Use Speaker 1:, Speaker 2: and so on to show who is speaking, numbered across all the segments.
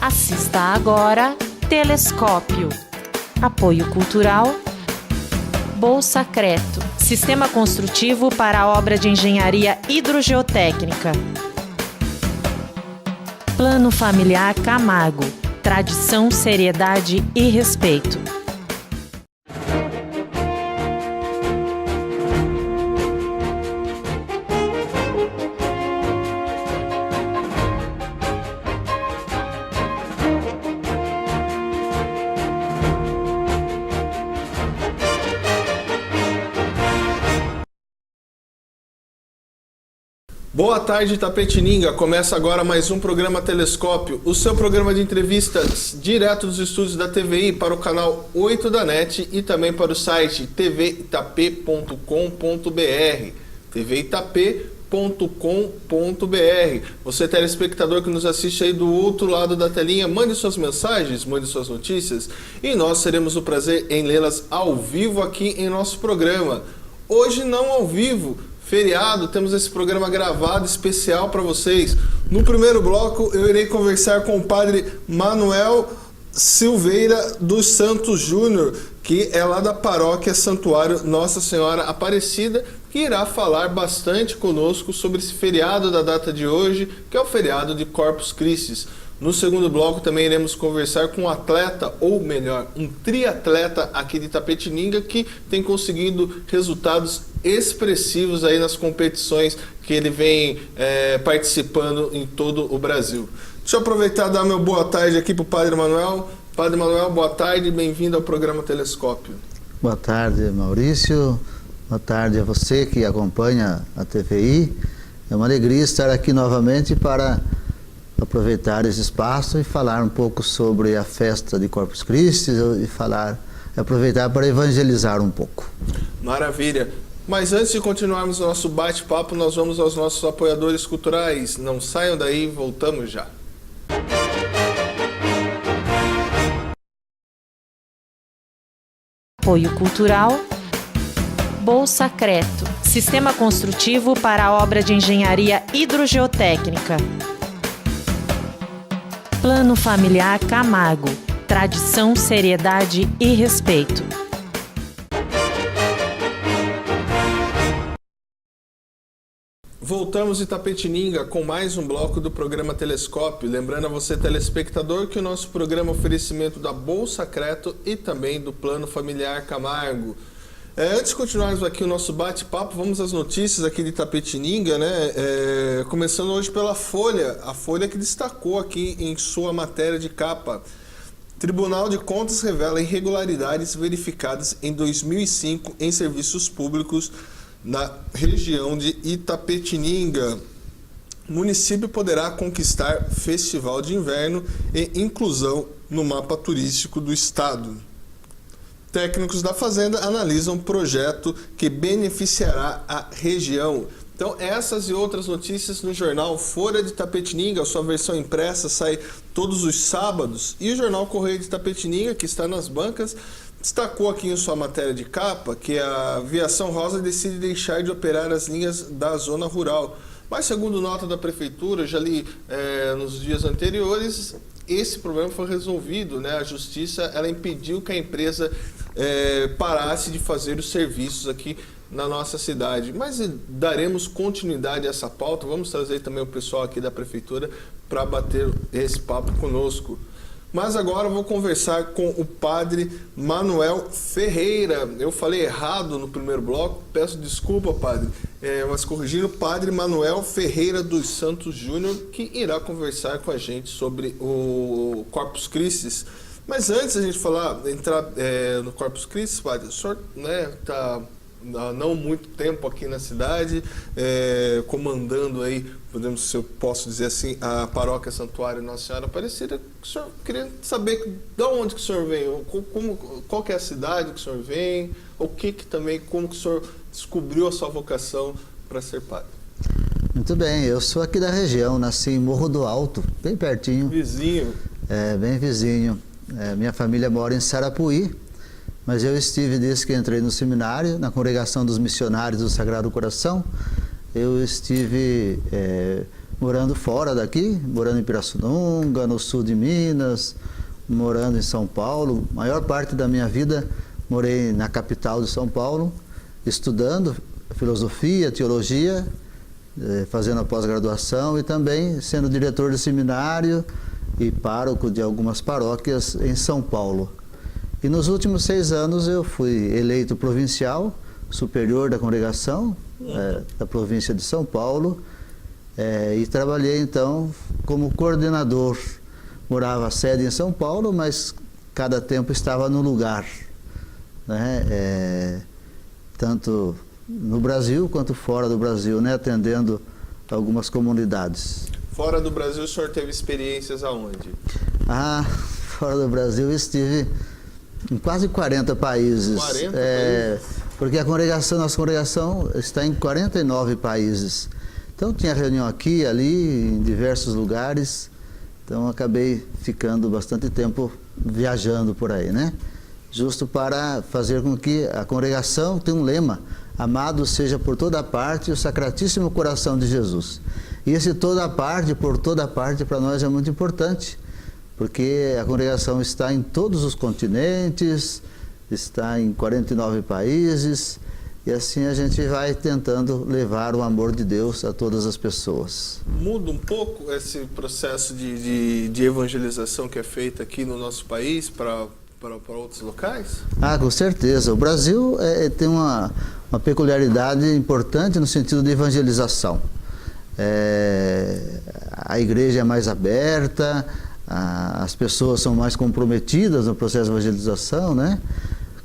Speaker 1: Assista agora Telescópio. Apoio Cultural Bolsa Creto, Sistema Construtivo para a Obra de Engenharia Hidrogeotécnica. Plano Familiar Camargo, tradição, seriedade e respeito.
Speaker 2: Boa tarde, Itapetininga. Começa agora mais um programa Telescópio, o seu programa de entrevistas direto dos estúdios da TVI para o canal 8 da NET e também para o site tvitap.com.br, tvitap.com.br. Você, telespectador que nos assiste aí do outro lado da telinha, mande suas mensagens, mande suas notícias e nós teremos o prazer em lê-las ao vivo aqui em nosso programa. Hoje não ao vivo, feriado, temos esse programa gravado especial para vocês. No primeiro bloco eu irei conversar com o padre Manuel Silveira dos Santos Júnior, que é lá da paróquia Santuário Nossa Senhora Aparecida, que irá falar bastante conosco sobre esse feriado da data de hoje, que é o feriado de Corpus Christi. No segundo bloco também iremos conversar com um atleta, ou melhor, um triatleta aqui de Itapetininga que tem conseguido resultados expressivos aí nas competições que ele vem participando em todo o Brasil. Deixa eu aproveitar e dar meu boa tarde aqui para o Padre Manuel. Padre Manuel, boa tarde, bem-vindo ao programa Telescópio.
Speaker 3: Boa tarde, Maurício. Boa tarde a você que acompanha a TVI. É uma alegria estar aqui novamente para aproveitar esse espaço e falar um pouco sobre a festa de Corpus Christi e aproveitar para evangelizar um pouco.
Speaker 2: Maravilha. Mas antes de continuarmos o nosso bate-papo, nós vamos aos nossos apoiadores culturais. Não saiam daí, voltamos já.
Speaker 1: Apoio Cultural Bolsa Creto, Sistema Construtivo para a Obra de Engenharia Hidrogeotécnica. Plano Familiar Camargo, tradição, seriedade e respeito.
Speaker 2: Voltamos em Itapetininga com mais um bloco do programa Telescópio. Lembrando a você, telespectador, que o nosso programa é oferecimento da Bolsa Creto e também do Plano Familiar Camargo. Antes de continuarmos aqui o nosso bate-papo, vamos às notícias aqui de Itapetininga, né? Começando hoje pela Folha, a Folha que destacou aqui em sua matéria de capa: Tribunal de Contas revela irregularidades verificadas em 2005 em serviços públicos na região de Itapetininga. Município poderá conquistar Festival de Inverno e inclusão no mapa turístico do estado. Técnicos da Fazenda analisam projeto que beneficiará a região. Então, essas e outras notícias no jornal Folha de Itapetininga, a sua versão impressa sai todos os sábados. E o jornal Correio de Itapetininga, que está nas bancas, destacou aqui em sua matéria de capa que a Aviação Rosa decide deixar de operar as linhas da zona rural. Mas, segundo nota da Prefeitura, já li nos dias anteriores, esse problema foi resolvido, né? A Justiça ela impediu que a empresa parasse de fazer os serviços aqui na nossa cidade. Mas daremos continuidade a essa pauta, vamos trazer também o pessoal aqui da Prefeitura para bater esse papo conosco. Mas agora eu vou conversar com o padre Manuel Ferreira. Eu falei errado no primeiro bloco, peço desculpa, padre. Mas corrigindo, o padre Manuel Ferreira dos Santos Júnior, que irá conversar com a gente sobre o Corpus Christi. Mas antes a gente entrar no Corpus Christi, padre, o senhor está há não muito tempo aqui na cidade, comandando aí, se eu posso dizer assim, a paróquia Santuário Nossa Senhora Aparecida. O senhor queria saber de onde que o senhor vem, qual que é a cidade que o senhor vem, como que o senhor descobriu a sua vocação para ser padre.
Speaker 3: Muito bem, eu sou aqui da região, nasci em Morro do Alto, bem pertinho.
Speaker 2: Vizinho.
Speaker 3: Bem vizinho. Minha família mora em Sarapuí, mas eu estive desde que entrei no seminário, na Congregação dos Missionários do Sagrado Coração. Eu estive morando fora daqui, morando em Pirassununga, no sul de Minas, morando em São Paulo. A maior parte da minha vida morei na capital de São Paulo, estudando filosofia, teologia, fazendo a pós-graduação e também sendo diretor de seminário e pároco de algumas paróquias em São Paulo. E nos últimos 6 anos eu fui eleito provincial, superior da congregação da província de São Paulo, e trabalhei então como coordenador. Morava a sede em São Paulo, mas cada tempo estava no lugar, né? Tanto no Brasil quanto fora do Brasil, né? Atendendo algumas comunidades.
Speaker 2: Fora do Brasil, o senhor teve experiências aonde?
Speaker 3: Fora do Brasil eu estive em quase 40 países.
Speaker 2: 40 países?
Speaker 3: Porque nossa congregação está em 49 países. Então tinha reunião aqui, ali, em diversos lugares. Então acabei ficando bastante tempo viajando por aí, né? Justo para fazer com que a congregação tenha um lema: amado seja por toda parte o Sacratíssimo Coração de Jesus. E esse toda parte, por toda parte, para nós é muito importante, porque a congregação está em todos os continentes, está em 49 países, e assim a gente vai tentando levar o amor de Deus a todas as pessoas.
Speaker 2: Muda um pouco esse processo de evangelização que é feito aqui no nosso país para outros locais?
Speaker 3: Com certeza. O Brasil tem uma peculiaridade importante no sentido de evangelização. A igreja é mais aberta, as pessoas são mais comprometidas no processo de evangelização, né?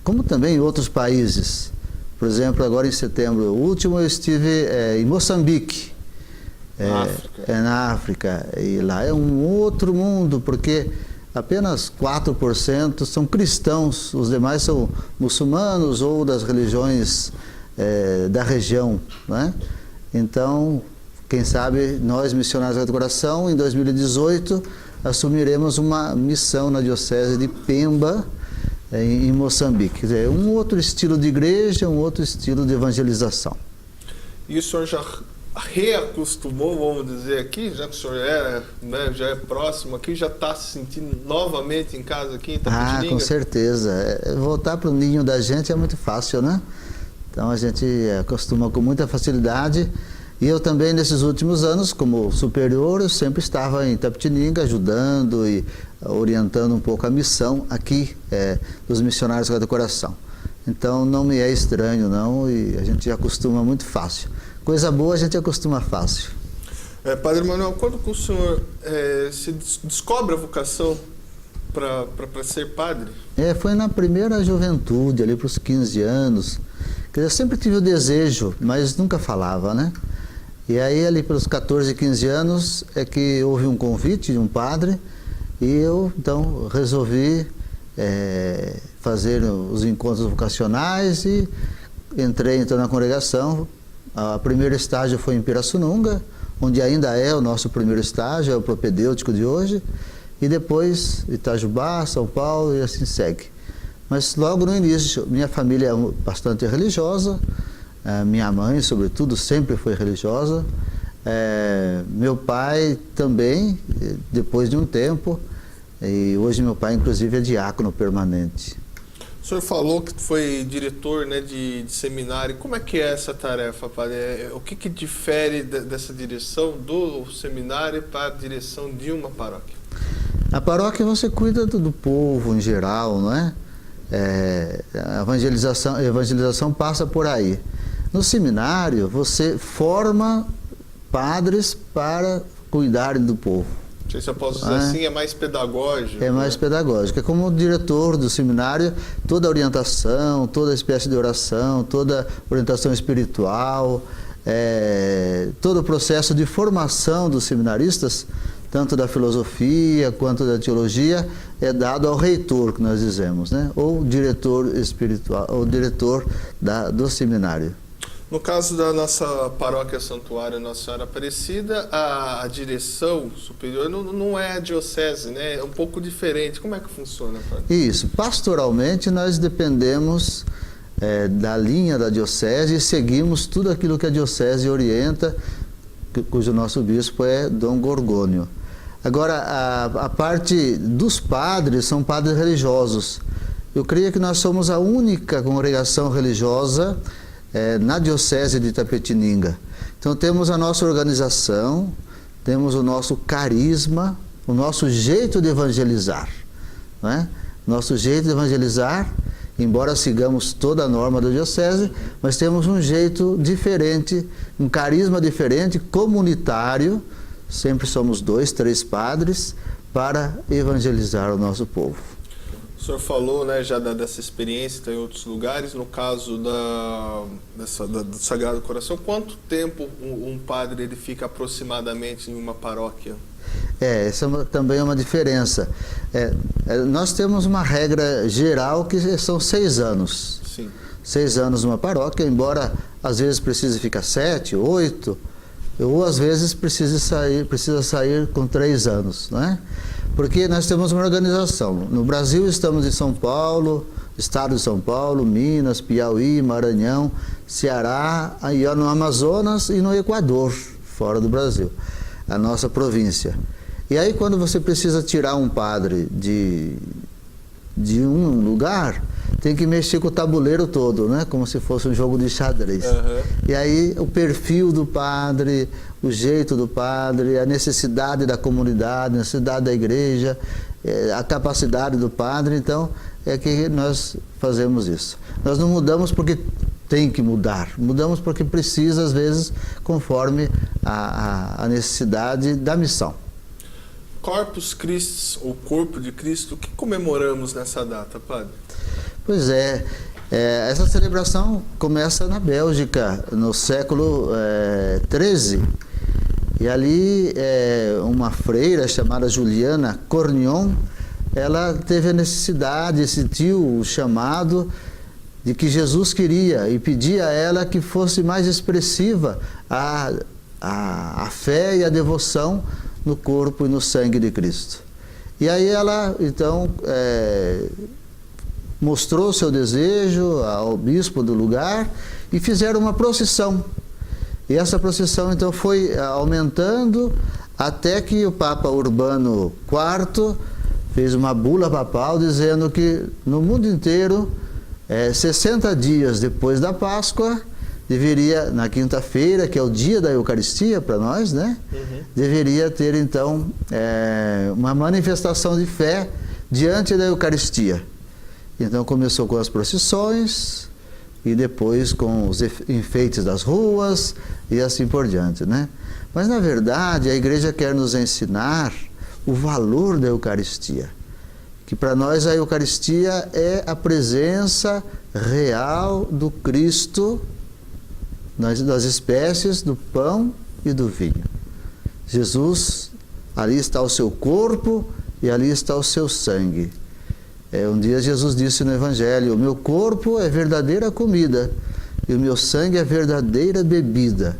Speaker 3: Como também em outros países. Por exemplo, agora em setembro último eu estive em Moçambique, na África, e lá é um outro mundo, porque apenas 4% são cristãos, os demais são muçulmanos ou das religiões da região, né? Então, quem sabe nós, missionários do coração, em 2018 assumiremos uma missão na diocese de Pemba, em Moçambique. Quer dizer, um outro estilo de igreja, um outro estilo de evangelização.
Speaker 2: E o senhor já reacostumou, vamos dizer aqui, já que o senhor já é próximo aqui, já está se sentindo novamente em casa aqui em Itapetininga?
Speaker 3: Com certeza. Voltar para o ninho da gente é muito fácil, né? Então a gente acostuma com muita facilidade. E eu também, nesses últimos anos, como superior, eu sempre estava em Itapetininga, ajudando e orientando um pouco a missão aqui dos missionários do coração. Então não me é estranho, não, e a gente acostuma muito fácil. Coisa boa a gente acostuma fácil.
Speaker 2: Padre Manuel, quando o senhor se descobre a vocação para ser padre?
Speaker 3: Foi na primeira juventude, ali para os 15 anos. Quer dizer, eu sempre tive o desejo, mas nunca falava, né? E aí, ali pelos 14, 15 anos, é que houve um convite de um padre, e eu, então, resolvi fazer os encontros vocacionais e entrei, então, na congregação. O primeiro estágio foi em Pirassununga, onde ainda é o nosso primeiro estágio, é o propedêutico de hoje, e depois Itajubá, São Paulo, e assim segue. Mas logo no início, minha família é bastante religiosa, minha mãe, sobretudo, sempre foi religiosa, meu pai também, depois de um tempo, e hoje meu pai, inclusive, é diácono permanente.
Speaker 2: O senhor falou que foi diretor, né, de seminário. Como é que é essa tarefa, padre? O que difere dessa direção do seminário para a direção de uma paróquia?
Speaker 3: A paróquia você cuida do povo em geral, não é? A evangelização passa por aí. No seminário, você forma padres para cuidarem do povo.
Speaker 2: Não sei se eu posso dizer assim, é mais pedagógico.
Speaker 3: É mais pedagógico. É como diretor do seminário, toda a orientação, toda a espécie de oração, toda a orientação espiritual, todo o processo de formação dos seminaristas, tanto da filosofia quanto da teologia, é dado ao reitor, que nós dizemos, né? Ou diretor espiritual, ou diretor do seminário.
Speaker 2: No caso da nossa paróquia Santuário Nossa Senhora Aparecida, a direção superior não é a diocese, né? É um pouco diferente. Como é que funciona, padre?
Speaker 3: Isso. Pastoralmente, nós dependemos da linha da diocese e seguimos tudo aquilo que a diocese orienta, cujo nosso bispo é Dom Gorgônio. Agora, a parte dos padres, são padres religiosos. Eu creio que nós somos a única congregação religiosa na Diocese de Itapetininga. Então temos a nossa organização, temos o nosso carisma, o nosso jeito de evangelizar, não é? Nosso jeito de evangelizar, embora sigamos toda a norma da Diocese, mas temos um jeito diferente, um carisma diferente, comunitário. Sempre somos 2, 3 padres para evangelizar o nosso povo.
Speaker 2: O senhor falou, né, já dessa experiência em outros lugares. No caso do Sagrado Coração, quanto tempo um padre ele fica aproximadamente em uma paróquia?
Speaker 3: Essa também é uma diferença. Nós temos uma regra geral que são 6 anos.
Speaker 2: Sim.
Speaker 3: 6 anos numa paróquia, embora às vezes precise ficar 7, 8, ou às vezes precisa sair com 3 anos, não é? Porque nós temos uma organização. No Brasil estamos em São Paulo, Estado de São Paulo, Minas, Piauí, Maranhão, Ceará, aí no Amazonas e no Equador, fora do Brasil, a nossa província. E aí quando você precisa tirar um padre de um lugar, tem que mexer com o tabuleiro todo, né? Como se fosse um jogo de xadrez.
Speaker 2: Uhum.
Speaker 3: E aí o perfil do padre, o jeito do padre, a necessidade da comunidade, a necessidade da igreja, a capacidade do padre, então é que nós fazemos isso. Nós não mudamos porque tem que mudar, mudamos porque precisa, às vezes, conforme a necessidade da missão.
Speaker 2: Corpus Christi, ou Corpo de Cristo, o que comemoramos nessa data, padre?
Speaker 3: Pois essa celebração começa na Bélgica, no século XIII. E ali uma freira chamada Juliana Cornion, ela teve a necessidade, sentiu o chamado de que Jesus queria e pedia a ela que fosse mais expressiva a fé e a devoção no corpo e no sangue de Cristo. E aí ela, então, mostrou seu desejo ao bispo do lugar e fizeram uma procissão. E essa procissão, então, foi aumentando até que o Papa Urbano IV fez uma bula papal dizendo que no mundo inteiro, 60 dias depois da Páscoa, deveria, na quinta-feira, que é o dia da Eucaristia para nós, né? Uhum. Deveria ter, então, uma manifestação de fé diante da Eucaristia. Então começou com as procissões e depois com os enfeites das ruas e assim por diante, né? Mas na verdade a igreja quer nos ensinar o valor da Eucaristia, que para nós a Eucaristia é a presença real do Cristo das espécies do pão e do vinho. Jesus, ali está o seu corpo e ali está o seu sangue. Um dia Jesus disse no Evangelho: o meu corpo é verdadeira comida e o meu sangue é verdadeira bebida.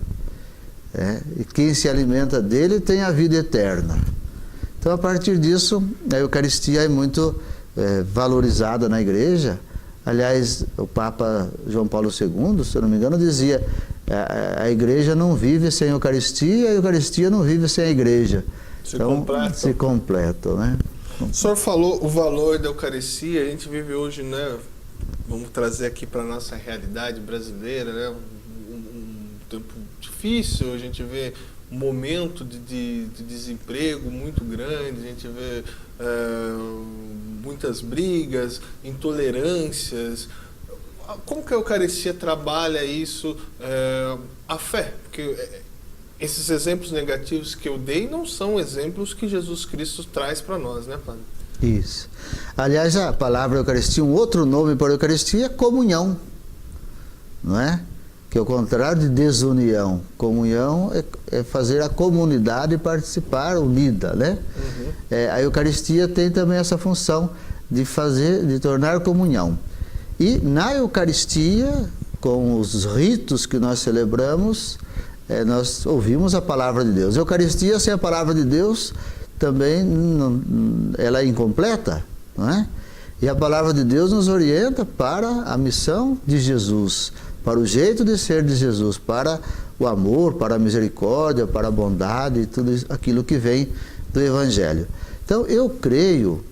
Speaker 3: E quem se alimenta dele tem a vida eterna. Então, a partir disso, a Eucaristia é muito valorizada na igreja. Aliás, o Papa João Paulo II, se eu não me engano, dizia: a igreja não vive sem a Eucaristia não vive sem a igreja. Se completam, né?
Speaker 2: O senhor falou o valor da Eucaristia. A gente vive hoje, né? Vamos trazer aqui para a nossa realidade brasileira, né? Um tempo difícil. A gente vê um momento de desemprego muito grande. A gente vê muitas brigas, intolerâncias. Como que a Eucaristia trabalha isso, a fé? Porque esses exemplos negativos que eu dei não são exemplos que Jesus Cristo traz para nós, né, padre?
Speaker 3: Isso. Aliás, a palavra Eucaristia, um outro nome para a Eucaristia é comunhão, não é? Que é o contrário de desunião. Comunhão é fazer a comunidade participar unida, né? Uhum. A Eucaristia tem também essa função de tornar comunhão. E na Eucaristia, com os ritos que nós celebramos, nós ouvimos a palavra de Deus. A Eucaristia sem a palavra de Deus também ela é incompleta, não é? E a palavra de Deus nos orienta para a missão de Jesus, para o jeito de ser de Jesus, para o amor, para a misericórdia, para a bondade e tudo aquilo que vem do Evangelho. Então, eu creio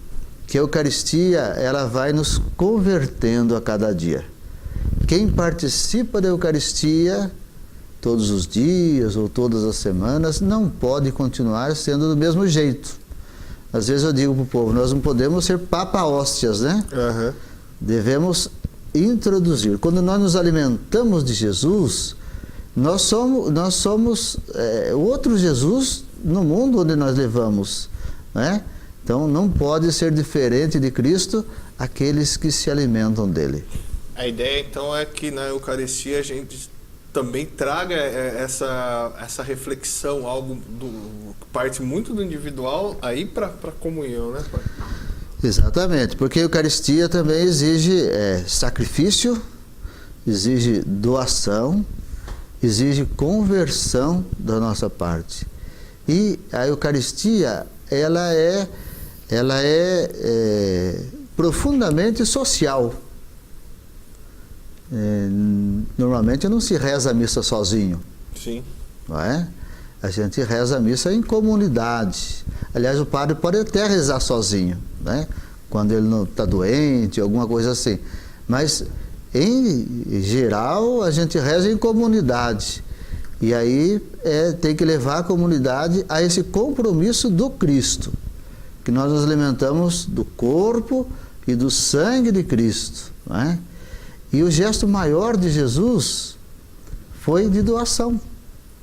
Speaker 3: que a Eucaristia, ela vai nos convertendo a cada dia. Quem participa da Eucaristia todos os dias ou todas as semanas não pode continuar sendo do mesmo jeito. Às vezes eu digo para o povo, nós não podemos ser papa-hóstias, né?
Speaker 2: Uhum.
Speaker 3: Devemos introduzir. Quando nós nos alimentamos de Jesus, nós somos outro Jesus no mundo onde nós levamos, né? Então não pode ser diferente de Cristo aqueles que se alimentam dele.
Speaker 2: A ideia então é que na Eucaristia a gente também traga essa reflexão, algo que parte muito do individual aí para a comunhão, né, pai?
Speaker 3: Exatamente, porque a Eucaristia também exige sacrifício, exige doação, exige conversão da nossa parte. E a Eucaristia, ela é profundamente social. Normalmente não se reza a missa sozinho.
Speaker 2: Sim.
Speaker 3: Não é? A gente reza a missa em comunidade. Aliás, o padre pode até rezar sozinho, né? Quando ele não está doente, alguma coisa assim. Mas, em geral, a gente reza em comunidade. E aí tem que levar a comunidade a esse compromisso do Cristo, que nós nos alimentamos do corpo e do sangue de Cristo, não é? E o gesto maior de Jesus foi de doação,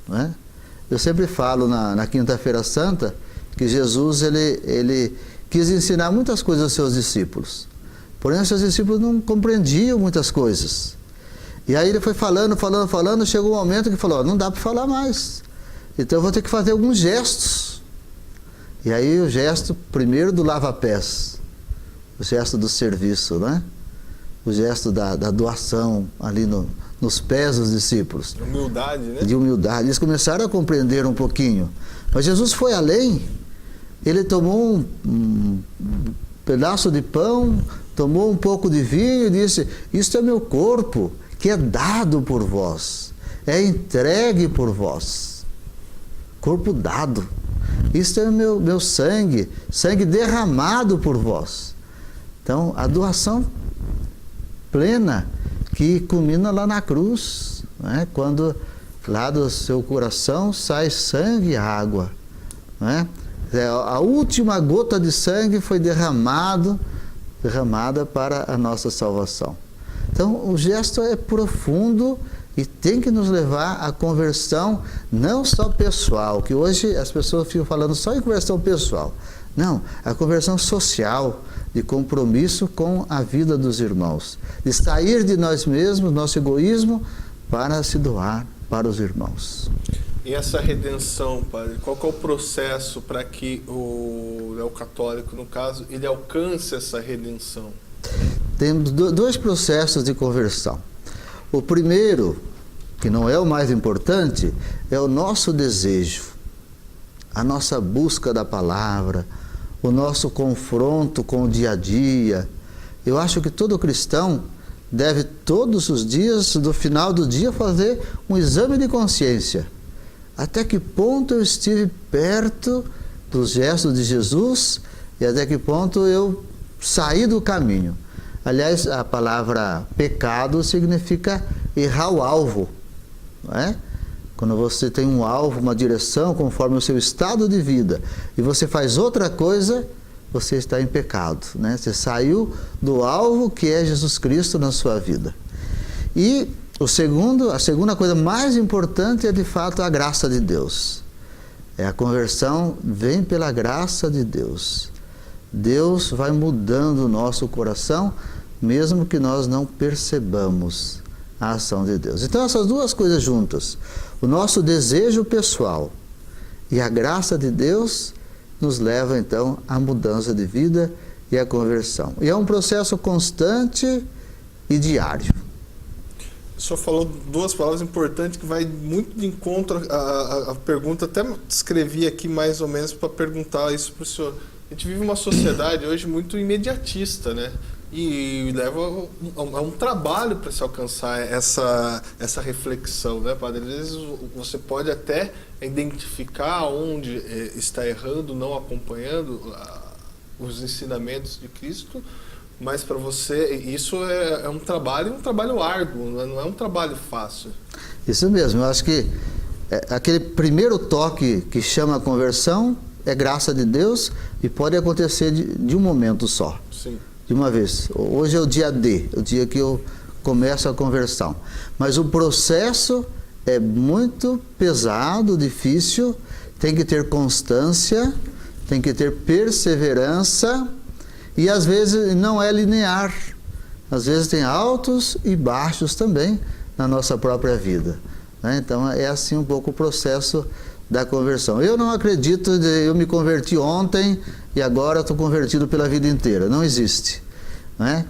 Speaker 3: não é? Eu sempre falo na Quinta-feira Santa que Jesus ele quis ensinar muitas coisas aos seus discípulos. Porém, os seus discípulos não compreendiam muitas coisas. E aí ele foi falando, chegou um momento que falou, não dá para falar mais. Então eu vou ter que fazer alguns gestos. E aí o gesto primeiro do lava-pés, o gesto do serviço, né? O gesto da doação ali nos pés dos discípulos.
Speaker 2: De humildade, né?
Speaker 3: De humildade. Eles começaram a compreender um pouquinho. Mas Jesus foi além. Ele tomou um pedaço de pão, tomou um pouco de vinho e disse, isto é meu corpo, que é dado por vós, é entregue por vós. Corpo dado. Isto é meu sangue, sangue derramado por vós. Então, a doação plena que culmina lá na cruz, né? Quando lá do seu coração sai sangue e água, né? A última gota de sangue foi derramada para a nossa salvação. Então, o gesto é profundo e tem que nos levar à conversão, não só pessoal, que hoje as pessoas ficam falando só em conversão pessoal. Não, a conversão social, de compromisso com a vida dos irmãos, de sair de nós mesmos, nosso egoísmo, para se doar para os irmãos.
Speaker 2: E essa redenção, padre, qual que é o processo para que o católico, no caso, ele alcance essa redenção?
Speaker 3: Temos dois processos de conversão. O primeiro, que não é o mais importante, é o nosso desejo, a nossa busca da palavra, o nosso confronto com o dia a dia. Eu acho que todo cristão deve todos os dias, no final do dia, fazer um exame de consciência. Até que ponto eu estive perto dos gestos de Jesus e até que ponto eu saí do caminho. Aliás, a palavra pecado significa errar o alvo, não é? Quando você tem um alvo, uma direção, conforme o seu estado de vida, e você faz outra coisa, você está em pecado, né? Você saiu do alvo que é Jesus Cristo na sua vida. E a segunda coisa mais importante é, de fato, a graça de Deus. A conversão vem pela graça de Deus. Deus vai mudando o nosso coração, mesmo que nós não percebamos a ação de Deus. Então, essas duas coisas juntas, o nosso desejo pessoal e a graça de Deus, nos leva, então, à mudança de vida e à conversão. E é um processo constante e diário.
Speaker 2: O senhor falou duas palavras importantes que vai muito de encontro à pergunta, até escrevi aqui mais ou menos para perguntar isso para o senhor. A gente vive uma sociedade hoje muito imediatista, né? E leva a um trabalho para se alcançar essa reflexão, né, padre? Às vezes você pode até identificar onde está errando, não acompanhando os ensinamentos de Cristo, mas para você isso é um trabalho árduo, não é um trabalho fácil.
Speaker 3: Isso mesmo, eu acho que aquele primeiro toque que chama a conversão é graça de Deus e pode acontecer de um momento só.
Speaker 2: Sim.
Speaker 3: De uma vez. Hoje é o dia D, o dia que eu começo a conversão. Mas o processo é muito pesado, difícil, tem que ter constância, tem que ter perseverança e às vezes não é linear. Às vezes tem altos e baixos também na nossa própria vida, né? Então é assim um pouco o processo da conversão. Eu não acredito, eu me converti ontem e agora estou convertido pela vida inteira. Não existe, né?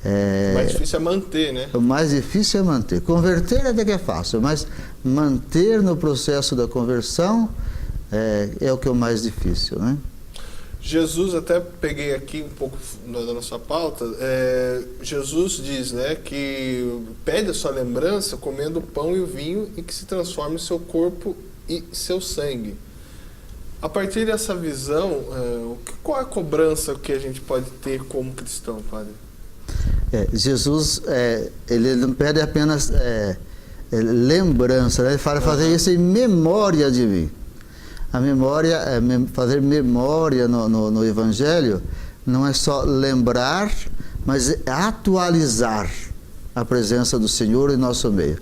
Speaker 2: O mais difícil é manter, né?
Speaker 3: O mais difícil é manter. Converter até que é fácil, mas manter no processo da conversão é o que é o mais difícil, né?
Speaker 2: Jesus, até peguei aqui um pouco da nossa pauta, Jesus diz, né, que pede a sua lembrança comendo o pão e o vinho e que se transforme o seu corpo e seu sangue. A partir dessa visão, qual é a cobrança que a gente pode ter como cristão, padre?
Speaker 3: Jesus, ele não pede apenas lembrança, né? Ele fala fazer isso em memória de mim. A memória, fazer memória no Evangelho não é só lembrar, mas atualizar a presença do Senhor em nosso meio.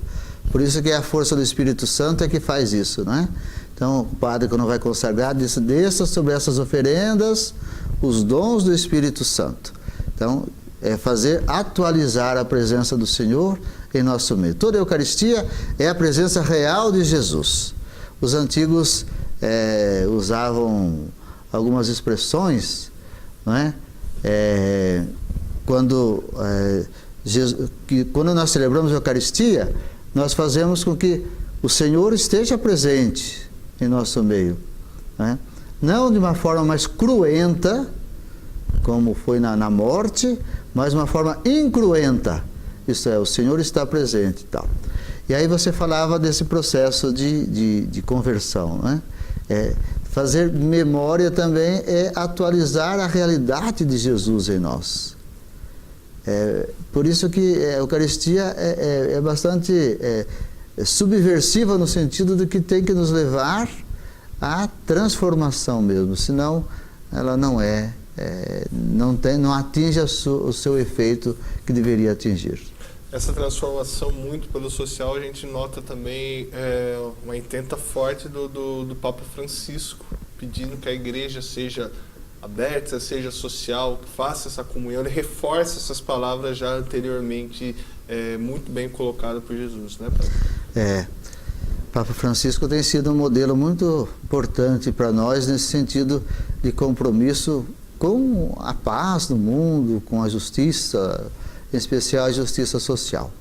Speaker 3: Por isso que é a força do Espírito Santo que faz isso, né? Então, o padre, quando vai consagrar, desça sobre essas oferendas os dons do Espírito Santo. Então, é fazer atualizar a presença do Senhor em nosso meio. Toda a Eucaristia é a presença real de Jesus. Os antigos usavam algumas expressões, não é? Quando nós celebramos a Eucaristia, nós fazemos com que o Senhor esteja presente em nosso meio, né? Não de uma forma mais cruenta, como foi na morte, mas de uma forma incruenta. Isso é, o Senhor está presente e tal. E aí você falava desse processo de conversão, né? Fazer memória também é atualizar a realidade de Jesus em nós. Por isso que a Eucaristia é bastante subversiva no sentido de que tem que nos levar à transformação mesmo, senão ela não atinge o seu efeito que deveria atingir.
Speaker 2: Essa transformação muito pelo social, a gente nota também uma intenta forte do Papa Francisco, pedindo que a igreja seja aberta, seja social, que faça essa comunhão. Ele reforça essas palavras já anteriormente muito bem colocadas por Jesus, né, padre?
Speaker 3: Papa Francisco tem sido um modelo muito importante para nós nesse sentido de compromisso com a paz no mundo, com a justiça, em especial a justiça social.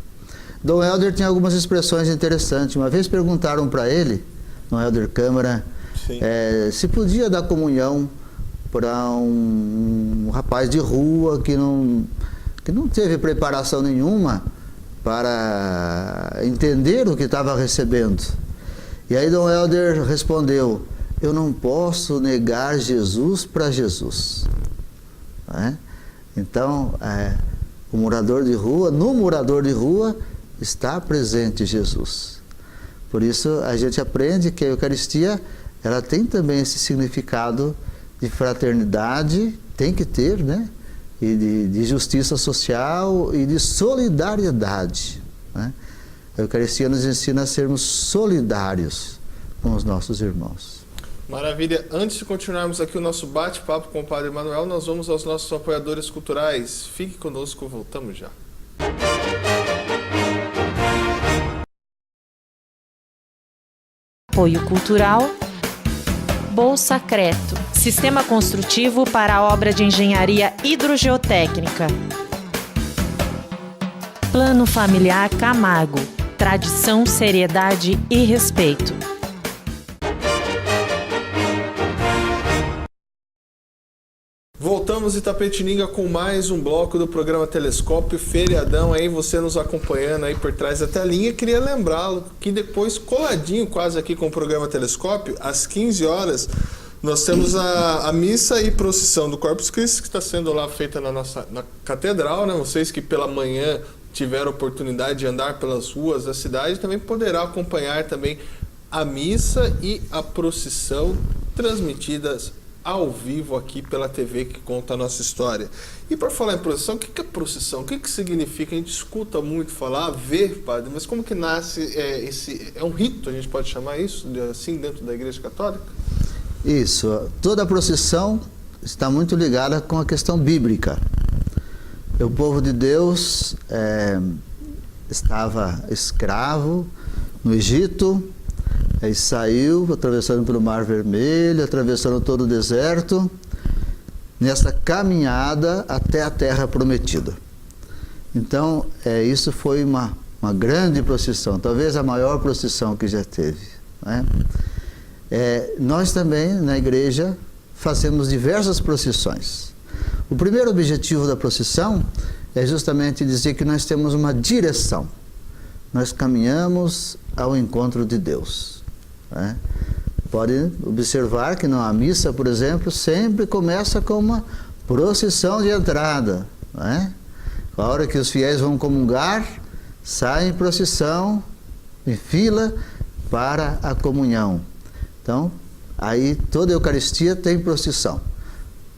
Speaker 3: Dom Helder tinha algumas expressões interessantes. Uma vez perguntaram para ele, Dom Helder Câmara, se podia dar comunhão para um rapaz de rua que não teve preparação nenhuma para entender o que estava recebendo. E aí Dom Helder respondeu: eu não posso negar Jesus para Jesus. Então, no morador de rua está presente Jesus. Por isso a gente aprende que a Eucaristia ela tem também esse significado de fraternidade, tem que ter, né? E de justiça social e de solidariedade, né? A Eucaristia nos ensina a sermos solidários com os nossos irmãos.
Speaker 2: Maravilha. Antes de continuarmos aqui o nosso bate-papo com o Padre Manuel, nós vamos aos nossos apoiadores culturais. Fique conosco, voltamos já.
Speaker 1: Apoio Cultural Bolsacreto, sistema construtivo para a obra de engenharia hidrogeotécnica. Plano Familiar Camargo, tradição, seriedade e respeito.
Speaker 2: Voltamos em Itapetininga com mais um bloco do programa Telescópio, feriadão aí, você nos acompanhando aí por trás da telinha. Queria lembrá-lo que depois, coladinho quase aqui com o programa Telescópio, às 15 horas, nós temos a missa e procissão do Corpus Christi, que está sendo lá feita na catedral, né? Vocês que pela manhã tiveram oportunidade de andar pelas ruas da cidade, também poderá acompanhar também a missa e a procissão transmitidas ao vivo aqui pela TV que conta a nossa história. E por falar em procissão, o que é procissão? O que significa? A gente escuta muito falar, ver, padre, mas como que nasce esse... É um rito, a gente pode chamar isso assim dentro da Igreja Católica?
Speaker 3: Isso. Toda a procissão está muito ligada com a questão bíblica. O povo de Deus estava escravo no Egito, aí saiu, atravessando pelo Mar Vermelho, atravessando todo o deserto, nessa caminhada até a Terra Prometida. Então, isso foi uma grande procissão, talvez a maior procissão que já teve, né? Nós também, na igreja, fazemos diversas procissões. O primeiro objetivo da procissão é justamente dizer que nós temos uma direção. Nós caminhamos ao encontro de Deus, né? Pode observar que a missa, por exemplo, sempre começa com uma procissão de entrada, né? A hora que os fiéis vão comungar, saem em procissão, em fila, para a comunhão. Então, aí toda a Eucaristia tem procissão.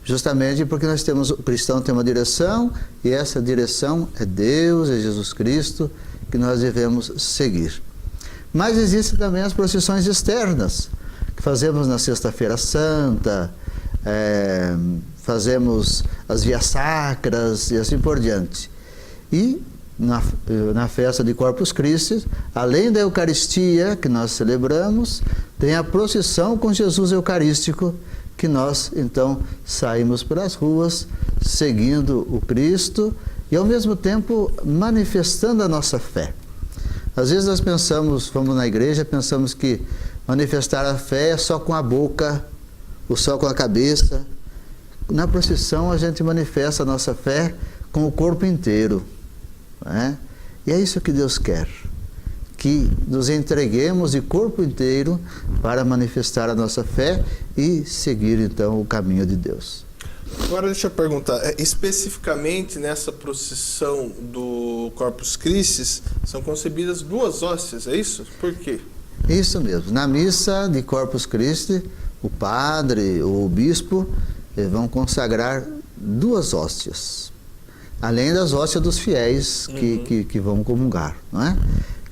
Speaker 3: Justamente porque o cristão tem uma direção, e essa direção é Deus, é Jesus Cristo, que nós devemos seguir. Mas existem também as procissões externas, que fazemos na Sexta-feira Santa, fazemos as vias sacras e assim por diante. E na festa de Corpus Christi, além da Eucaristia que nós celebramos, tem a procissão com Jesus Eucarístico, que nós então saímos pelas ruas seguindo o Cristo e ao mesmo tempo manifestando a nossa fé. Às vezes nós vamos na igreja, pensamos que manifestar a fé é só com a boca ou só com a cabeça. Na procissão a gente manifesta a nossa fé com o corpo inteiro, né? E é isso que Deus quer, que nos entreguemos de corpo inteiro para manifestar a nossa fé e seguir então o caminho de Deus.
Speaker 2: Agora deixa eu perguntar, especificamente nessa procissão do Corpus Christi, são concebidas duas hóstias, é isso? Por quê?
Speaker 3: Isso mesmo. Na missa de Corpus Christi, o padre ou o bispo vão consagrar duas hóstias, além das hóstias dos fiéis que vão comungar, não é?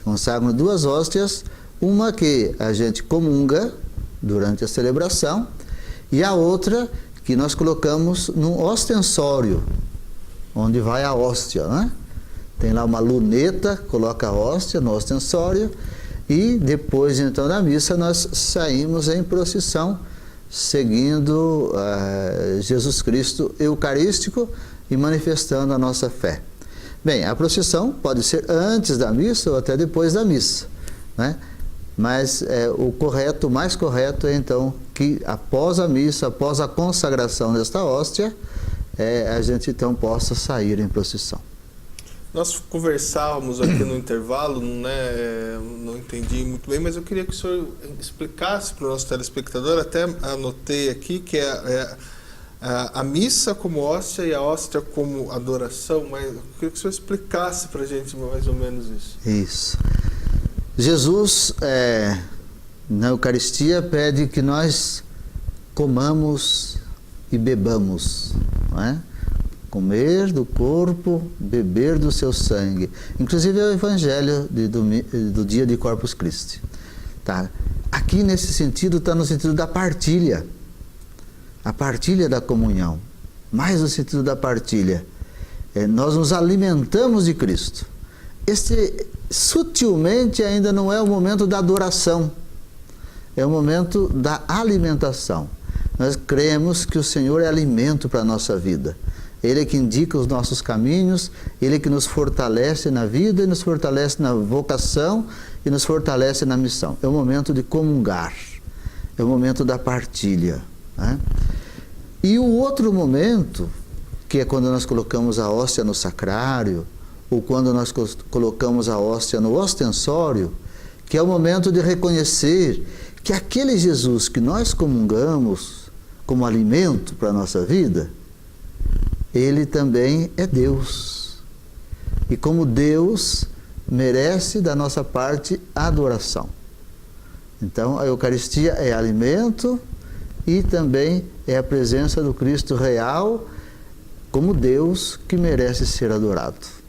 Speaker 3: Consagram duas hóstias, uma que a gente comunga durante a celebração e a outra que nós colocamos num ostensório, onde vai a hóstia, né? Tem lá uma luneta, coloca a hóstia no ostensório e depois então da missa nós saímos em procissão seguindo Jesus Cristo Eucarístico e manifestando a nossa fé. Bem, a procissão pode ser antes da missa ou até depois da missa, né? Mas o mais correto é então que após a missa, após a consagração desta hóstia, a gente então possa sair em procissão.
Speaker 2: Nós conversávamos aqui no intervalo, né? Não entendi muito bem, mas eu queria que o senhor explicasse para o nosso telespectador, até anotei aqui que a missa como hóstia e a hóstia como adoração, mas eu queria que o senhor explicasse para a gente mais ou menos isso.
Speaker 3: Isso. Jesus, na Eucaristia, pede que nós comamos e bebamos, não é? Comer do corpo, beber do seu sangue. Inclusive é o Evangelho do dia de Corpus Christi. Tá? Aqui nesse sentido, está no sentido da partilha. A partilha da comunhão. Mais no sentido da partilha. Nós nos alimentamos de Cristo. Sutilmente ainda não é o momento da adoração. É o momento da alimentação. Nós cremos que o Senhor é alimento para a nossa vida. Ele é que indica os nossos caminhos, Ele é que nos fortalece na vida, e nos fortalece na vocação, e nos fortalece na missão. É o momento de comungar, é o momento da partilha, né? E o outro momento, que é quando nós colocamos a hóstia no sacrário, ou quando nós colocamos a hóstia no ostensório, que é o momento de reconhecer que aquele Jesus que nós comungamos como alimento para a nossa vida, ele também é Deus. E como Deus, merece da nossa parte adoração. Então, a Eucaristia é alimento e também é a presença do Cristo real como Deus que merece ser adorado.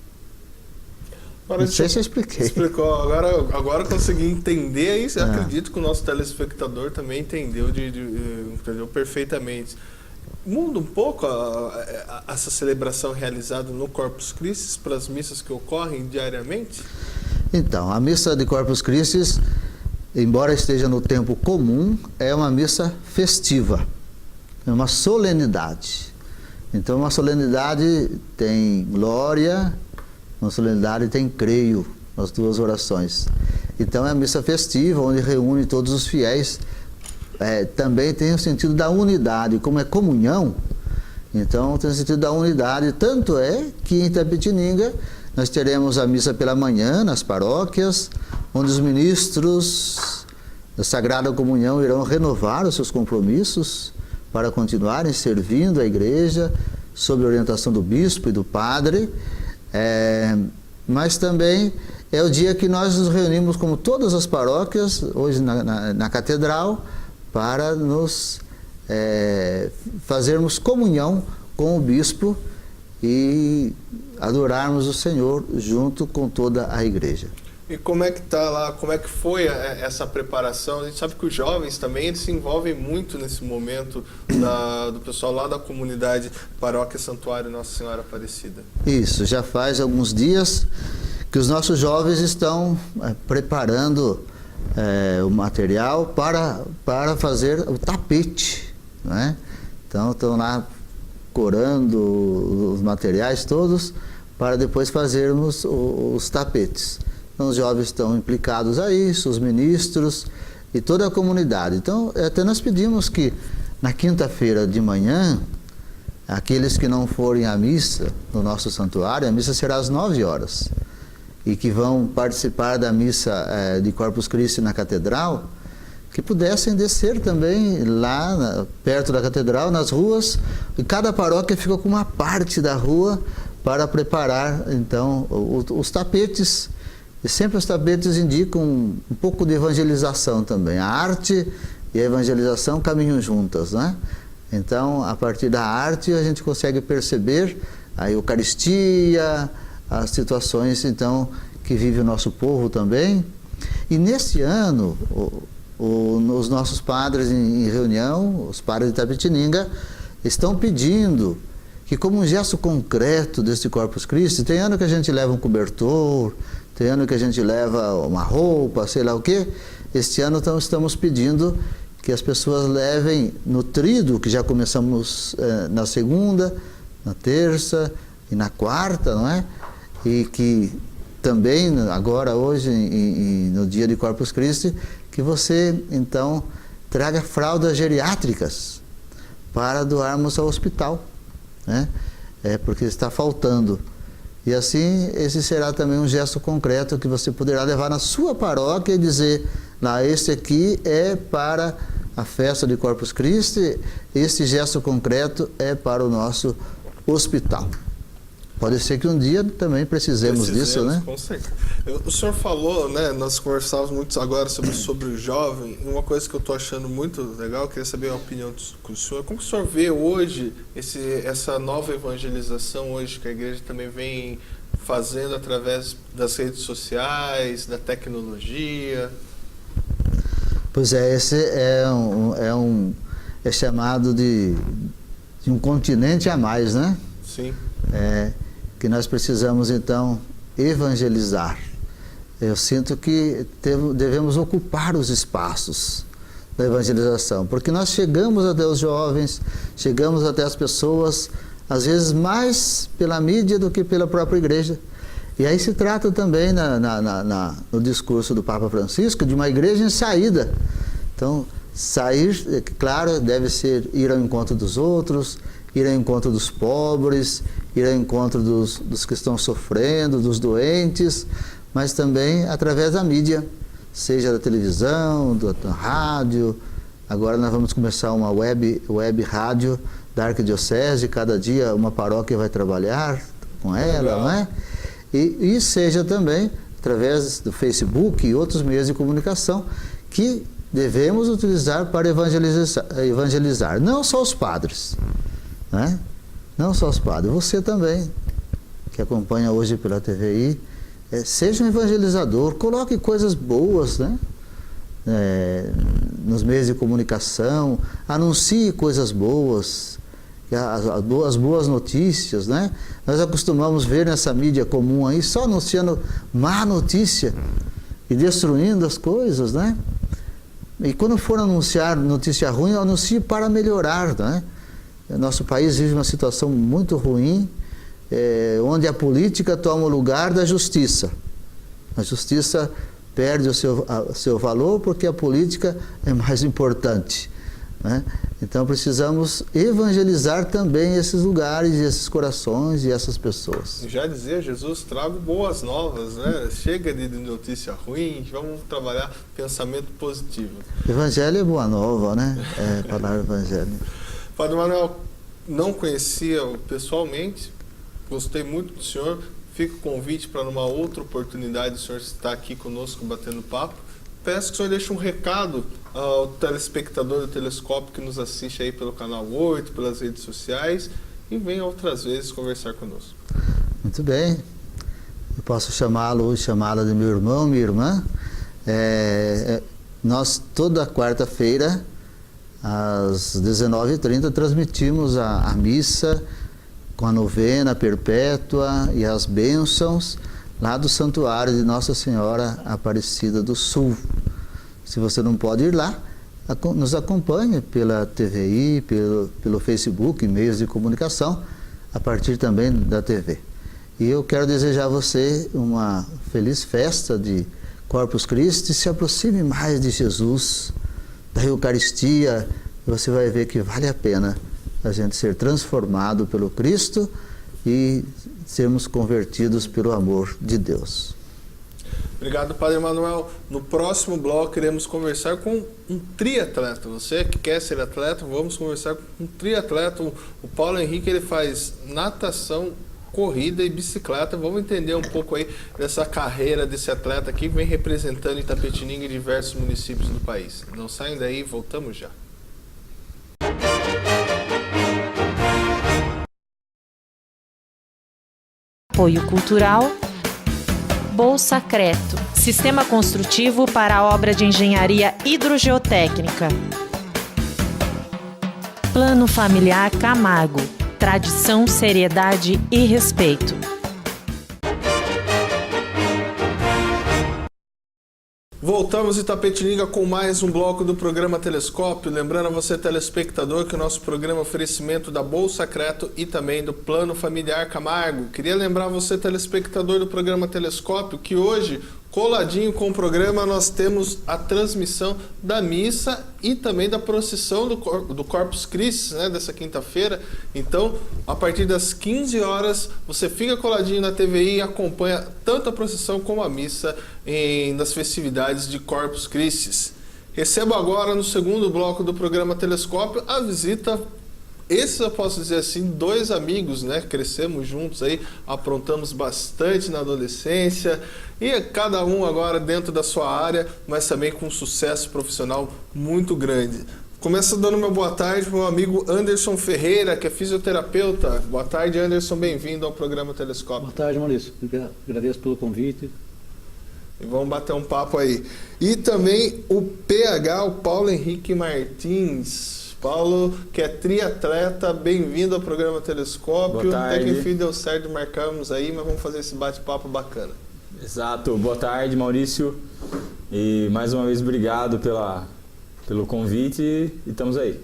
Speaker 2: Agora,
Speaker 3: não sei se eu expliquei.
Speaker 2: Explicou. Agora eu consegui entender e acredito que o nosso telespectador também entendeu, entendeu perfeitamente. Muda um pouco essa celebração realizada no Corpus Christi para as missas que ocorrem diariamente?
Speaker 3: Então, a missa de Corpus Christi, embora esteja no tempo comum, é uma missa festiva, é uma solenidade. Então, uma solenidade tem glória, uma solenidade tem creio, as duas orações. Então, é a missa festiva, onde reúne todos os fiéis. Também tem o sentido da unidade, como é comunhão, então tem o sentido da unidade. Tanto é que em Itapetininga nós teremos a missa pela manhã nas paróquias, onde os ministros da Sagrada Comunhão irão renovar os seus compromissos para continuarem servindo a igreja sob a orientação do bispo e do padre. Mas também é o dia que nós nos reunimos, como todas as paróquias, hoje na catedral, para nos fazermos comunhão com o bispo e adorarmos o Senhor junto com toda a igreja.
Speaker 2: E como é que tá lá, como é que foi essa preparação? A gente sabe que os jovens também eles se envolvem muito nesse momento do pessoal lá da comunidade Paróquia Santuário Nossa Senhora Aparecida.
Speaker 3: Isso, já faz alguns dias que os nossos jovens estão preparando o material para fazer o tapete, né? Então estão lá corando os materiais todos para depois fazermos os tapetes. Então os jovens estão implicados a isso, os ministros e toda a comunidade. Então até nós pedimos que na quinta-feira de manhã, aqueles que não forem à missa no nosso santuário, a missa será às 9 horas, e que vão participar da missa de Corpus Christi na catedral, que pudessem descer também lá perto da catedral, nas ruas, e cada paróquia ficou com uma parte da rua para preparar então os tapetes. E sempre os tapetes indicam um pouco de evangelização também. A arte e a evangelização caminham juntas, né? Então, a partir da arte, a gente consegue perceber a Eucaristia, as situações então que vive o nosso povo também. E nesse ano, os nossos padres em reunião, os padres de Itapetininga, estão pedindo que, como um gesto concreto deste Corpus Christi, tem ano que a gente leva um cobertor, tem ano que a gente leva uma roupa, sei lá o quê. Este ano então estamos pedindo que as pessoas levem no tríduo, que já começamos na segunda, na terça e na quarta, não é? E que também agora, hoje, no dia de Corpus Christi, que você então traga fraldas geriátricas para doarmos ao hospital, né? Porque está faltando. E assim, esse será também um gesto concreto que você poderá levar na sua paróquia e dizer, lá, este aqui é para a festa de Corpus Christi, este gesto concreto é para o nosso hospital. Pode ser que um dia também precisemos disso, né?
Speaker 2: Com certeza. O senhor falou, né? Nós conversávamos muito agora sobre o jovem, e uma coisa que eu estou achando muito legal, eu queria saber a opinião do senhor. Como que o senhor vê hoje essa nova evangelização hoje que a igreja também vem fazendo através das redes sociais, da tecnologia?
Speaker 3: Pois esse é chamado de um continente a mais, né?
Speaker 2: Sim.
Speaker 3: Que nós precisamos então evangelizar. Eu sinto que devemos ocupar os espaços da evangelização, porque nós chegamos até os jovens, chegamos até as pessoas, às vezes mais pela mídia do que pela própria igreja. E aí se trata também no discurso do Papa Francisco de uma igreja em saída. Então, sair, claro, deve ser ir ao encontro dos outros, ir ao encontro dos pobres, ir ao encontro dos que estão sofrendo, dos doentes, mas também através da mídia, seja da televisão, da rádio. Agora nós vamos começar uma web rádio da Arquidiocese, cada dia uma paróquia vai trabalhar com ela, não é? E seja também através do Facebook e outros meios de comunicação que devemos utilizar para evangelizar. Não só os padres, né? Não só os padres, você também, que acompanha hoje pela TVI, seja um evangelizador, coloque coisas boas, né? Nos meios de comunicação, anuncie coisas boas, as boas notícias, né? Nós acostumamos ver nessa mídia comum aí, só anunciando má notícia e destruindo as coisas, né? E quando for anunciar notícia ruim, anuncie para melhorar, né? Nosso país vive uma situação muito ruim, onde a política toma o lugar da justiça. A justiça perde o seu valor porque a política é mais importante, né? Então precisamos evangelizar também esses lugares, esses corações e essas pessoas.
Speaker 2: Já dizia Jesus, trago boas novas, né? Chega de notícia ruim, vamos trabalhar pensamento positivo.
Speaker 3: Evangelho é boa nova, né? É a palavra evangelho.
Speaker 2: Padre Manuel, não conhecia pessoalmente, gostei muito do senhor, fica o convite para numa outra oportunidade o senhor estar aqui conosco batendo papo. Peço que o senhor deixe um recado ao telespectador do Telescópio que nos assiste aí pelo canal 8, pelas redes sociais, e venha outras vezes conversar conosco.
Speaker 3: Muito bem. Eu posso chamá-lo ou chamá-la de meu irmão, minha irmã. Nós, toda quarta-feira, às 19h30, transmitimos a missa com a novena perpétua e as bênçãos lá do Santuário de Nossa Senhora Aparecida do Sul. Se você não pode ir lá, nos acompanhe pela TVI, pelo Facebook, meios de comunicação, a partir também da TV. E eu quero desejar a você uma feliz festa de Corpus Christi, se aproxime mais de Jesus, da Eucaristia, e você vai ver que vale a pena a gente ser transformado pelo Cristo e sermos convertidos pelo amor de Deus.
Speaker 2: Obrigado, Padre Manuel. No próximo bloco iremos conversar com um triatleta. Você que quer ser atleta, vamos conversar com um triatleta. O Paulo Henrique, ele faz natação, corrida e bicicleta. Vamos entender um pouco aí dessa carreira desse atleta aqui que vem representando Itapetininga e diversos municípios do país. Não saiam daí, voltamos já.
Speaker 1: Apoio Cultural Bolsacreto, Sistema Construtivo para a Obra de Engenharia Hidrogeotécnica. Plano Familiar Camargo, tradição, seriedade e respeito.
Speaker 2: Voltamos em Itapetininga com mais um bloco do programa Telescópio. Lembrando a você, telespectador, que o nosso programa é oferecimento da Bolsacreto e também do Plano Familiar Camargo. Queria lembrar você, telespectador do programa Telescópio, que hoje, coladinho com o programa, nós temos a transmissão da missa e também da procissão do Corpus Christi, né, dessa quinta-feira. Então, a partir das 15 horas, você fica coladinho na TVI e acompanha tanto a procissão como a missa nas festividades de Corpus Christi. Recebo agora, no segundo bloco do programa Telescópio, a visita. Esses, eu posso dizer assim, dois amigos, né? Crescemos juntos aí, aprontamos bastante na adolescência e cada um agora dentro da sua área, mas também com um sucesso profissional muito grande. Começo dando uma boa tarde para o meu amigo Anderson Ferreira, que é fisioterapeuta. Boa tarde, Anderson, bem-vindo ao programa Telescópio.
Speaker 4: Boa tarde, Maurício. Agradeço pelo convite.
Speaker 2: E vamos bater um papo aí. E também o PH, o Paulo Henrique Martins. Paulo, que é triatleta, bem-vindo ao programa Telescópio.
Speaker 5: Boa tarde.
Speaker 2: Até que enfim deu certo, marcamos aí, mas vamos fazer esse bate-papo bacana.
Speaker 5: Exato. Boa tarde, Maurício. E mais uma vez, obrigado pelo convite e estamos aí.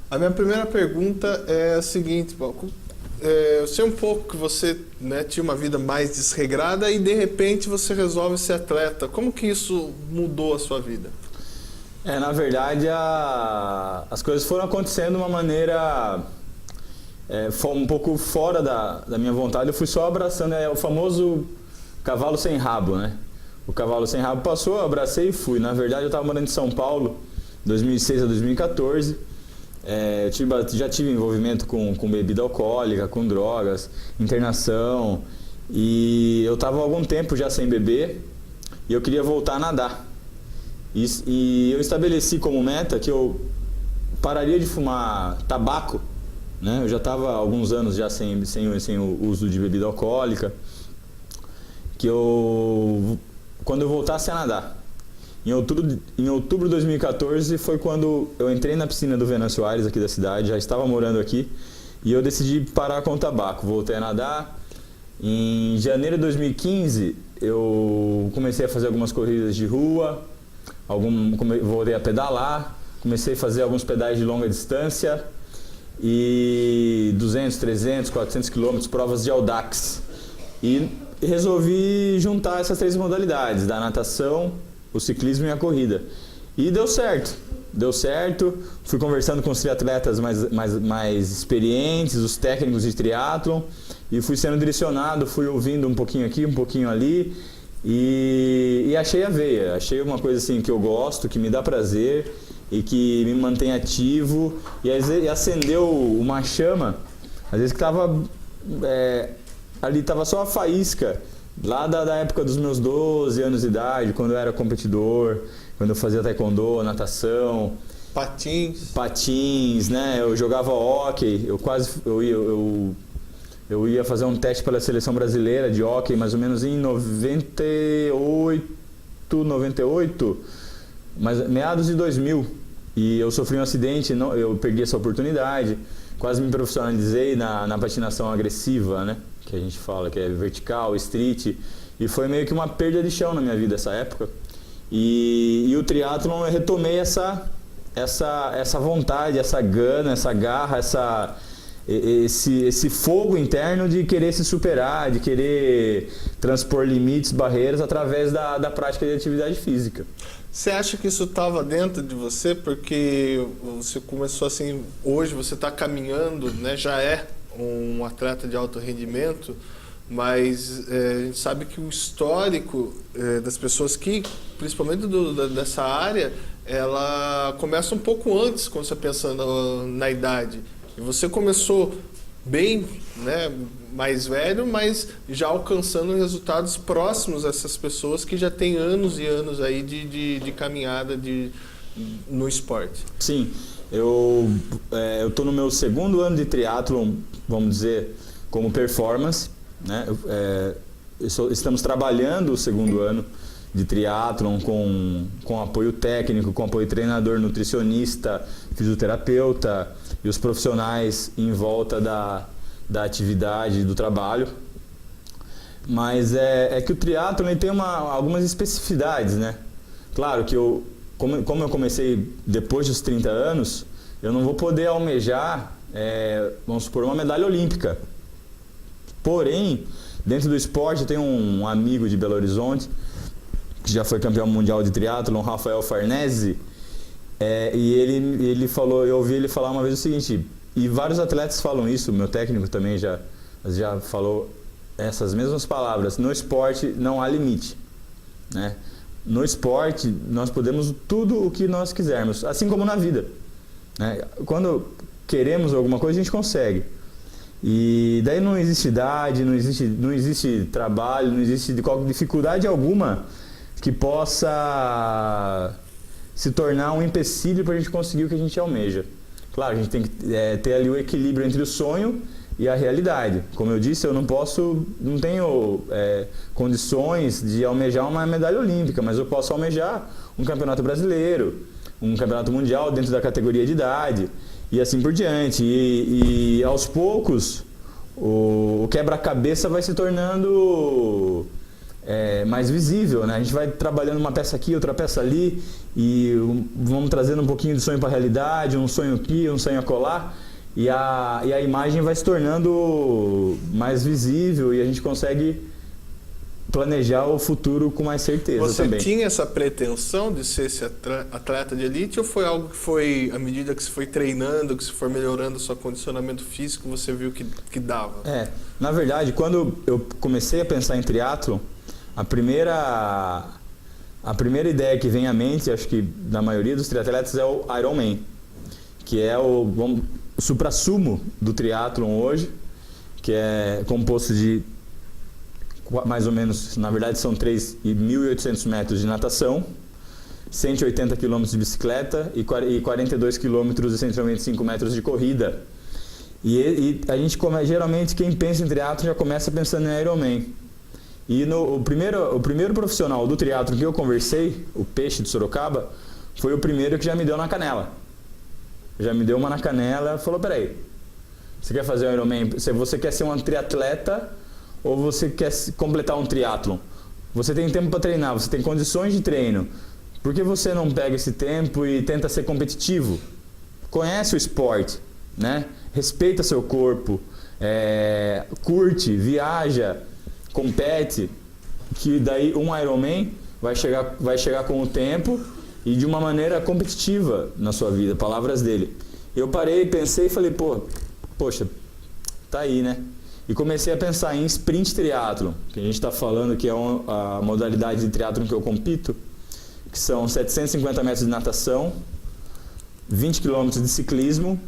Speaker 2: A minha primeira pergunta é a seguinte, Paulo. Eu sei um pouco que você, né, tinha uma vida mais desregrada e de repente você resolve ser atleta. Como que isso mudou a sua vida?
Speaker 5: Na verdade, as coisas foram acontecendo de uma maneira um pouco fora da minha vontade. Eu fui só abraçando, o famoso cavalo sem rabo, né? O cavalo sem rabo passou, eu abracei e fui. Na verdade, eu estava morando em São Paulo, 2006 a 2014. Já tive envolvimento com bebida alcoólica, com drogas, internação. E eu estava há algum tempo já sem beber e eu queria voltar a nadar. E eu estabeleci como meta que eu pararia de fumar tabaco, né? Eu já estava há alguns anos já sem o uso de bebida alcoólica, quando eu voltasse a nadar. Em outubro de 2014 foi quando eu entrei na piscina do Venâncio Aires aqui da cidade, já estava morando aqui, e eu decidi parar com o tabaco, voltei a nadar. Em janeiro de 2015 eu comecei a fazer algumas corridas de rua, voltei a pedalar, comecei a fazer alguns pedais de longa distância e 200, 300, 400 quilômetros, provas de Audax. E resolvi juntar essas 3 modalidades, da natação, o ciclismo e a corrida. E deu certo, fui conversando com os triatletas mais experientes, os técnicos de triatlon, e fui sendo direcionado, fui ouvindo um pouquinho aqui, um pouquinho ali, e achei a veia, achei uma coisa assim que eu gosto, que me dá prazer e que me mantém ativo, e acendeu uma chama, às vezes que estava ali, estava só a faísca, lá da época dos meus 12 anos de idade, quando eu era competidor, quando eu fazia taekwondo, natação, patins, né? Eu jogava hóquei, eu ia fazer um teste pela seleção brasileira de hóquei mais ou menos em 98, mas meados de 2000, e eu sofri um acidente, eu perdi essa oportunidade, quase me profissionalizei na patinação agressiva, né? Que a gente fala que é vertical, street, e foi meio que uma perda de chão na minha vida essa época. E o triatlon, eu retomei essa vontade, essa gana, essa garra, esse fogo interno de querer se superar, de querer transpor limites, barreiras através da prática de atividade física.
Speaker 2: Você acha que isso estava dentro de você? Porque você começou assim, hoje você está caminhando, né? Já é um atleta de alto rendimento, mas a gente sabe que o histórico das pessoas que, principalmente dessa área, ela começa um pouco antes, quando você pensa na idade. E você começou bem, né, mais velho, mas já alcançando resultados próximos a essas pessoas que já têm anos e anos aí de caminhada no esporte.
Speaker 5: Sim, eu estou no meu 2º ano de triatlon, vamos dizer, como performance, né? Estamos trabalhando o 2º ano de triatlon com apoio técnico, com apoio treinador, nutricionista, fisioterapeuta e os profissionais em volta da atividade, do trabalho. Mas é que o triatlon tem algumas especificidades, né? Claro que como eu comecei depois dos 30 anos, eu não vou poder almejar, vamos supor, uma medalha olímpica. Porém, dentro do esporte, eu tenho um amigo de Belo Horizonte, que já foi campeão mundial de triatlon, Rafael Farnese, e ele falou, eu ouvi ele falar uma vez o seguinte, e vários atletas falam isso, meu técnico também já falou essas mesmas palavras: no esporte não há limite, né? No esporte nós podemos tudo o que nós quisermos, assim como na vida, né? Quando queremos alguma coisa a gente consegue, e daí não existe idade, não existe trabalho, não existe dificuldade alguma que possa se tornar um empecilho para a gente conseguir o que a gente almeja. Claro, a gente tem que ter ali o equilíbrio entre o sonho e a realidade. Como eu disse, eu não tenho condições de almejar uma medalha olímpica, mas eu posso almejar um campeonato brasileiro, um campeonato mundial dentro da categoria de idade e assim por diante. E aos poucos o quebra-cabeça vai se tornando mais visível, né? A gente vai trabalhando uma peça aqui, outra peça ali, e vamos trazendo um pouquinho de sonho para a realidade, um sonho aqui, um sonho acolá, e a imagem vai se tornando mais visível e a gente consegue planejar o futuro com mais certeza
Speaker 2: Você
Speaker 5: também.
Speaker 2: tinha essa pretensão de ser esse atleta de elite ou foi algo que foi, à medida que você foi treinando, que você foi melhorando o seu condicionamento físico, você viu que dava?
Speaker 5: Na verdade, quando eu comecei a pensar em triatlon, a primeira ideia que vem à mente, acho que da maioria dos triatletas, é o Ironman, que é o suprassumo do triatlon hoje, que é composto de mais ou menos, na verdade são 3.800 metros de natação, 180 km de bicicleta e 42 km e 195 metros de corrida. E a gente geralmente quem pensa em triatlo já começa pensando em Ironman. E o primeiro profissional do triatlo que eu conversei, o Peixe de Sorocaba, foi o primeiro que já me deu na canela. Já me deu uma na canela e falou: peraí, você quer fazer um Ironman? Você quer ser um triatleta ou você quer completar um triatlon? Você tem tempo para treinar, você tem condições de treino. Por que você não pega esse tempo e tenta ser competitivo? Conhece o esporte, né? Respeita seu corpo, curte, viaja, compete, que daí um Ironman vai chegar com o tempo e de uma maneira competitiva na sua vida, palavras dele. Eu parei, pensei e falei, poxa, tá aí, né? E comecei a pensar em sprint triatlon, que a gente está falando que é a modalidade de triatlon que eu compito, que são 750 metros de natação, 20 km de ciclismo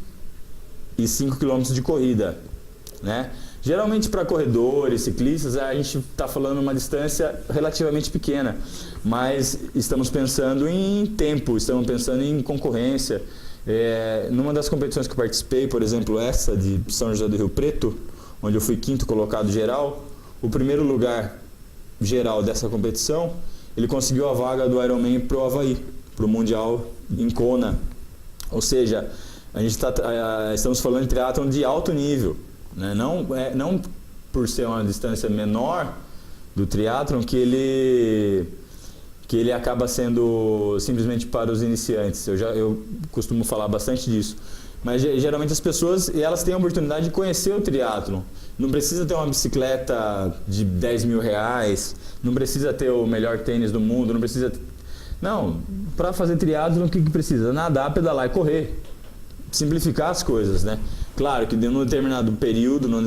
Speaker 5: e 5 km de corrida, né? Geralmente para corredores, ciclistas, a gente está falando uma distância relativamente pequena, mas estamos pensando em tempo, estamos pensando em concorrência. Numa das competições que eu participei, por exemplo, essa de São José do Rio Preto, onde eu fui 5º colocado geral, o primeiro lugar geral dessa competição, ele conseguiu a vaga do Ironman pro Havaí, pro Mundial em Kona. Ou seja, a gente estamos falando de triatlon de alto nível, né? Não por ser uma distância menor do triatlon que ele acaba sendo simplesmente para os iniciantes. Eu costumo falar bastante disso. Mas geralmente as pessoas elas têm a oportunidade de conhecer o triatlon. Não precisa ter uma bicicleta de 10 mil reais, não precisa ter o melhor tênis do mundo, não precisa... Não, para fazer triatlon o que precisa? Nadar, pedalar e correr. Simplificar as coisas, né? Claro que num determinado período, num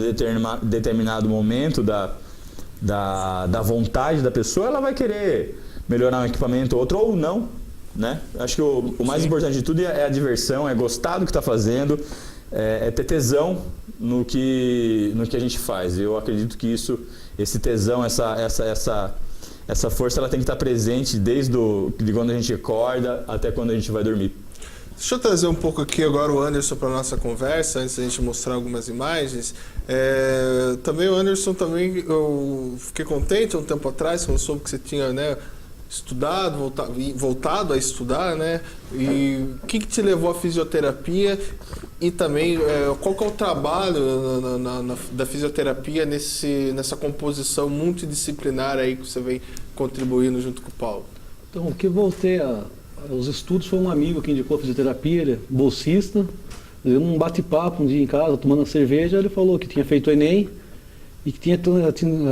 Speaker 5: determinado momento da vontade da pessoa, ela vai querer melhorar um equipamento ou outro ou não, né? Acho que o mais importante de tudo é a diversão, é gostar do que está fazendo, é ter tesão no que a gente faz. Eu acredito que esse tesão, essa força, ela tem que estar presente desde de quando a gente acorda até quando a gente vai dormir.
Speaker 2: Deixa eu trazer um pouco aqui agora o Anderson para a nossa conversa, antes da gente mostrar algumas imagens. Também o Anderson, eu fiquei contente um tempo atrás, quando eu soube que você tinha, né, estudado, voltado a estudar, né? E o que te levou à fisioterapia e também qual que é o trabalho da fisioterapia nessa composição multidisciplinar aí que você vem contribuindo junto com o Paulo?
Speaker 4: Então, o que eu voltei aos estudos foi um amigo que indicou a fisioterapia, ele é bolsista. Eu num bate-papo um dia em casa, tomando uma cerveja, ele falou que tinha feito o Enem e que tinha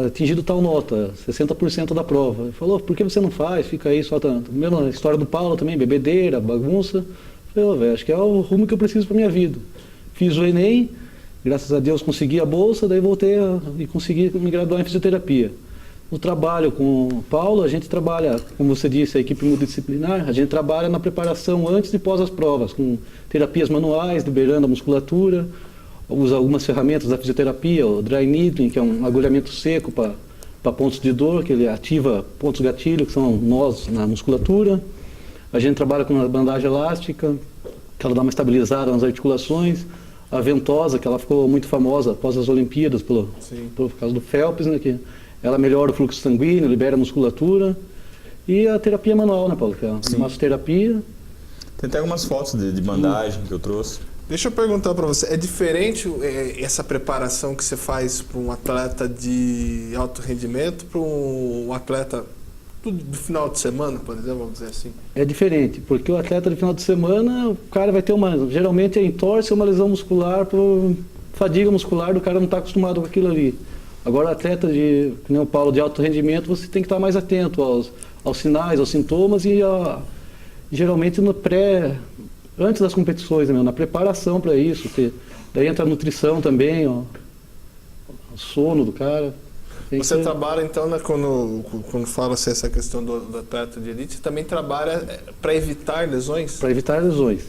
Speaker 4: atingido tal nota, 60% da prova. Ele falou, por que você não faz? Fica aí só tanto. Mesma história do Paulo também, bebedeira, bagunça. Eu falei, velho, acho que é o rumo que eu preciso para minha vida. Fiz o Enem, graças a Deus consegui a bolsa, daí voltei e consegui me graduar em fisioterapia. No trabalho com o Paulo, a gente trabalha, como você disse, a equipe multidisciplinar, a gente trabalha na preparação antes e pós as provas, com terapias manuais, liberando a musculatura, usa algumas ferramentas da fisioterapia, o dry needling, que é um agulhamento seco para pontos de dor, que ele ativa pontos gatilho, que são nós na musculatura. A gente trabalha com uma bandagem elástica, que ela dá uma estabilizada nas articulações. A ventosa, que ela ficou muito famosa após as Olimpíadas, por causa do Phelps, né, que ela melhora o fluxo sanguíneo, libera a musculatura. E a terapia manual, né, Paulo? Que é a massoterapia.
Speaker 5: Tem até algumas fotos de bandagem que eu trouxe.
Speaker 2: Deixa eu perguntar para você, é diferente essa preparação que você faz para um atleta de alto rendimento para um atleta do final de semana, por exemplo, vamos dizer assim?
Speaker 4: É diferente, porque o atleta de final de semana, o cara vai ter geralmente é entorse ou uma lesão muscular por fadiga muscular, do cara não está acostumado com aquilo ali. Agora, atleta que nem o Paulo, de alto rendimento, você tem que estar mais atento aos sinais, aos sintomas e geralmente antes das competições, né, na preparação para isso. Daí entra a nutrição também, ó, o sono do cara.
Speaker 2: Você trabalha então, né, quando fala-se essa questão do atleta de elite, você também trabalha para evitar lesões?
Speaker 4: Para evitar lesões.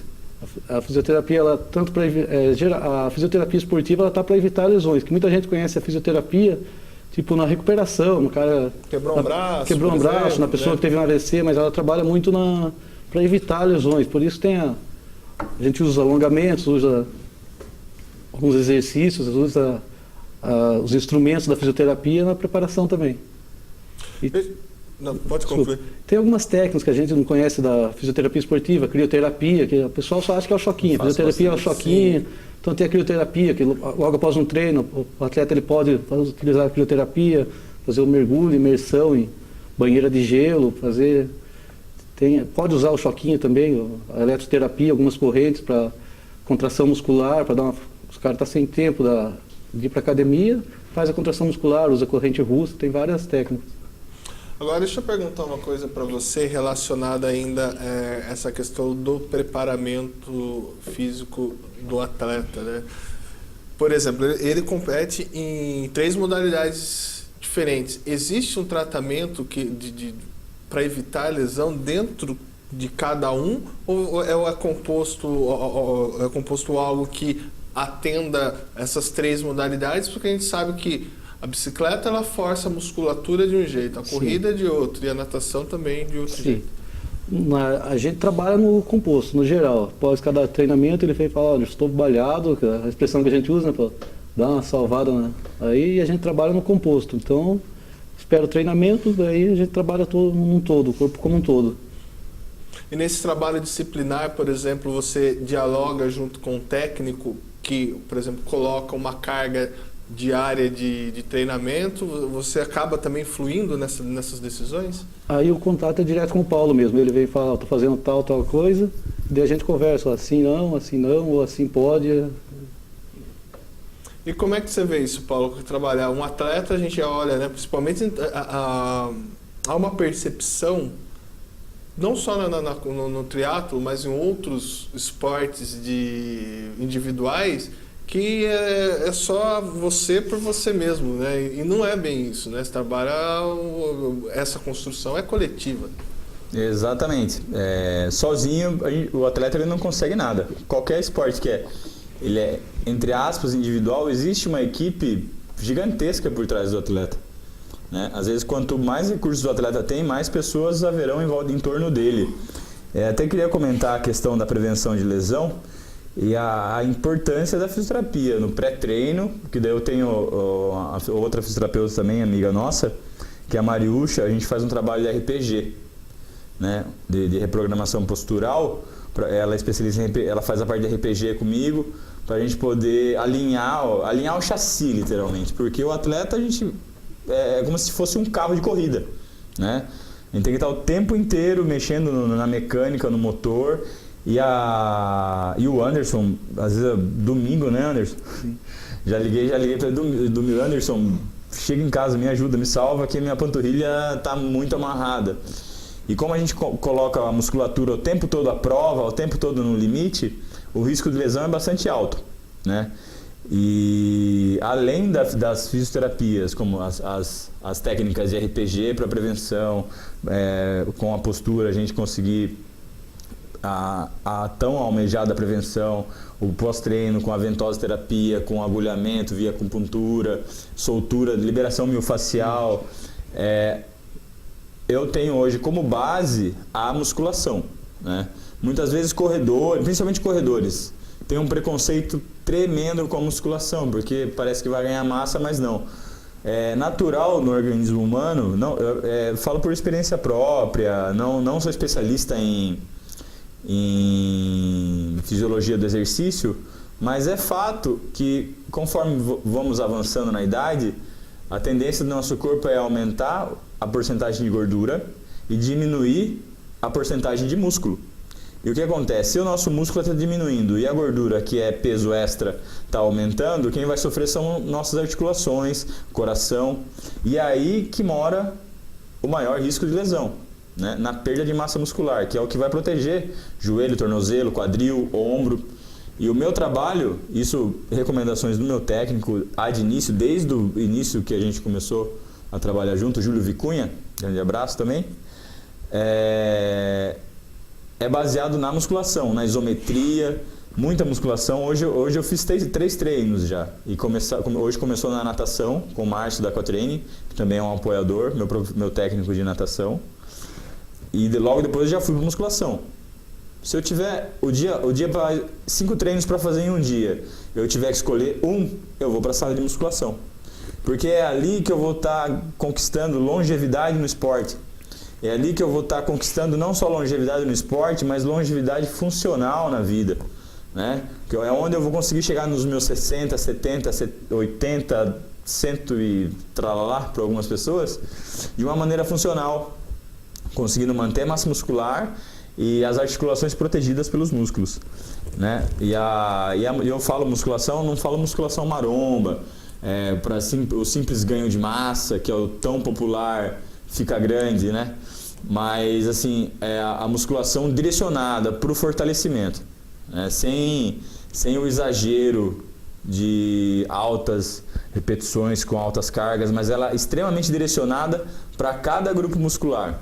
Speaker 4: A fisioterapia, ela tanto a fisioterapia esportiva, ela está para evitar lesões. Que muita gente conhece a fisioterapia tipo na recuperação, no cara
Speaker 2: quebrou um braço,
Speaker 4: quebrou um braço, na pessoa que teve um AVC, mas ela trabalha muito para evitar lesões. Por isso a gente usa alongamentos, usa alguns exercícios, usa os instrumentos da fisioterapia na preparação também.
Speaker 2: Não, pode concluir.
Speaker 4: Tem algumas técnicas que a gente não conhece da fisioterapia esportiva, crioterapia, que o pessoal só acha que é o choquinho. A fisioterapia é o choquinho, sim. Então tem a crioterapia, que logo após um treino, o atleta ele pode utilizar a crioterapia, fazer o mergulho, imersão em banheira de gelo, pode usar o choquinho também, a eletroterapia, algumas correntes para contração muscular, para os caras estão sem tempo de ir para academia, faz a contração muscular, usa corrente russa, tem várias técnicas.
Speaker 2: Agora, deixa eu perguntar uma coisa para você relacionada ainda a essa questão do preparamento físico do atleta, né? Por exemplo, ele compete em 3 modalidades diferentes. Existe um tratamento para evitar a lesão dentro de cada um ou é composto algo que atenda essas 3 modalidades? Porque a gente sabe que a bicicleta ela força a musculatura de um jeito, a corrida de outro e a natação também de outro jeito.
Speaker 4: A gente trabalha no composto, no geral. Após cada treinamento ele vem falar, olha, estou balhado, a expressão que a gente usa, né, dá uma salvada, né? Aí a gente trabalha no composto. Então, espera o treinamento, daí a gente trabalha o corpo como um todo.
Speaker 2: E nesse trabalho disciplinar, por exemplo, você dialoga junto com um técnico que, por exemplo, coloca uma carga diária de treinamento, você acaba também fluindo nessas decisões?
Speaker 4: Aí o contato é direto com o Paulo mesmo, ele vem falar, estou fazendo tal coisa, daí a gente conversa, assim não, ou assim pode.
Speaker 2: E como é que você vê isso, Paulo, trabalhar um atleta, a gente olha, né, principalmente há uma percepção, não só no triatlo, mas em outros esportes individuais, que é só você por você mesmo, né? E não é bem isso, né? Você trabalha, essa construção é coletiva.
Speaker 5: Exatamente. Sozinho, o atleta ele não consegue nada. Qualquer esporte ele é, entre aspas, individual, existe uma equipe gigantesca por trás do atleta, né? Às vezes, quanto mais recursos o atleta tem, mais pessoas haverão em torno dele. Até queria comentar a questão da prevenção de lesão e a importância da fisioterapia no pré-treino, que daí eu tenho outra fisioterapeuta também, amiga nossa, que é a Mariúcha. A gente faz um trabalho de RPG, né, de reprogramação postural. Ela é especialista ela faz a parte de RPG comigo, para a gente poder alinhar o chassi, literalmente, porque o atleta é como se fosse um carro de corrida, né? A gente tem que estar o tempo inteiro mexendo na mecânica, no motor. E o Anderson, às vezes domingo, né, Anderson? Sim. Já liguei para ele, Anderson, chega em casa, me ajuda, me salva, que a minha panturrilha está muito amarrada. E como a gente coloca a musculatura o tempo todo à prova, o tempo todo no limite, o risco de lesão é bastante alto, né? E além das fisioterapias, como as técnicas de RPG para prevenção, com a postura a gente conseguir a tão almejada prevenção, o pós-treino com a ventosa-terapia, com agulhamento via acupuntura, soltura, liberação miofascial. Eu tenho hoje como base a musculação, né? Muitas vezes principalmente corredores, tem um preconceito tremendo com a musculação, porque parece que vai ganhar massa, mas não. É natural no organismo humano, falo por experiência própria, não sou especialista em fisiologia do exercício, mas é fato que conforme vamos avançando na idade, a tendência do nosso corpo é aumentar a porcentagem de gordura e diminuir a porcentagem de músculo. E o que acontece? Se o nosso músculo está diminuindo e a gordura, que é peso extra, está aumentando, quem vai sofrer são nossas articulações, coração. E aí que mora o maior risco de lesão, né? Na perda de massa muscular, que é o que vai proteger joelho, tornozelo, quadril, ombro. E o meu trabalho, isso recomendações do meu técnico de início, desde o início que a gente começou a trabalhar junto, Júlio Vicunha, grande abraço também, é baseado na musculação, na isometria, muita musculação. Hoje eu fiz 3 treinos já. E hoje começou na natação, com o Márcio da Aquatraining, que também é um apoiador, meu técnico de natação. E logo depois eu já fui para musculação. Se eu tiver o dia para 5 treinos para fazer em um dia, eu tiver que escolher eu vou para a sala de musculação. Porque é ali que eu vou estar conquistando longevidade no esporte. É ali que eu vou estar conquistando não só longevidade no esporte, mas longevidade funcional na vida, né? Que é onde eu vou conseguir chegar nos meus 60, 70, 80, 100 e tralalá para algumas pessoas, de uma maneira funcional, conseguindo manter a massa muscular e as articulações protegidas pelos músculos, né? E eu falo musculação, não falo musculação maromba, para o simples ganho de massa, que é o tão popular, fica grande, né? Mas assim, a musculação direcionada para o fortalecimento, né? Sem o exagero de altas repetições com altas cargas, mas ela é extremamente direcionada para cada grupo muscular.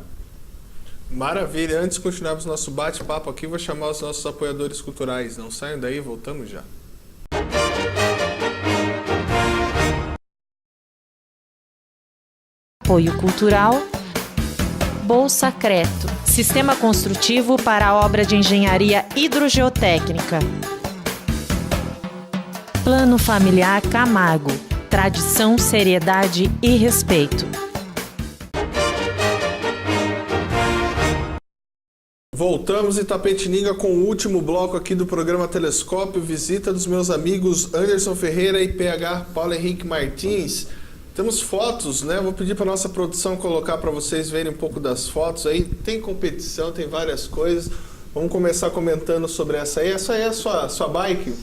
Speaker 2: Maravilha, antes de continuarmos nosso bate-papo aqui, vou chamar os nossos apoiadores culturais. Não saiam daí, voltamos já.
Speaker 1: Apoio cultural. Bolsacreto, sistema construtivo para a obra de engenharia hidrogeotécnica. Plano Familiar Camargo, tradição, seriedade e respeito.
Speaker 2: Voltamos em Itapetininga com o último bloco aqui do programa Telescópio, visita dos meus amigos Anderson Ferreira e PH Paulo Henrique Martins. Temos fotos, né? Vou pedir para nossa produção colocar para vocês verem um pouco das fotos aí. Tem competição, tem várias coisas. Vamos começar comentando sobre essa aí. Essa aí é a sua bike?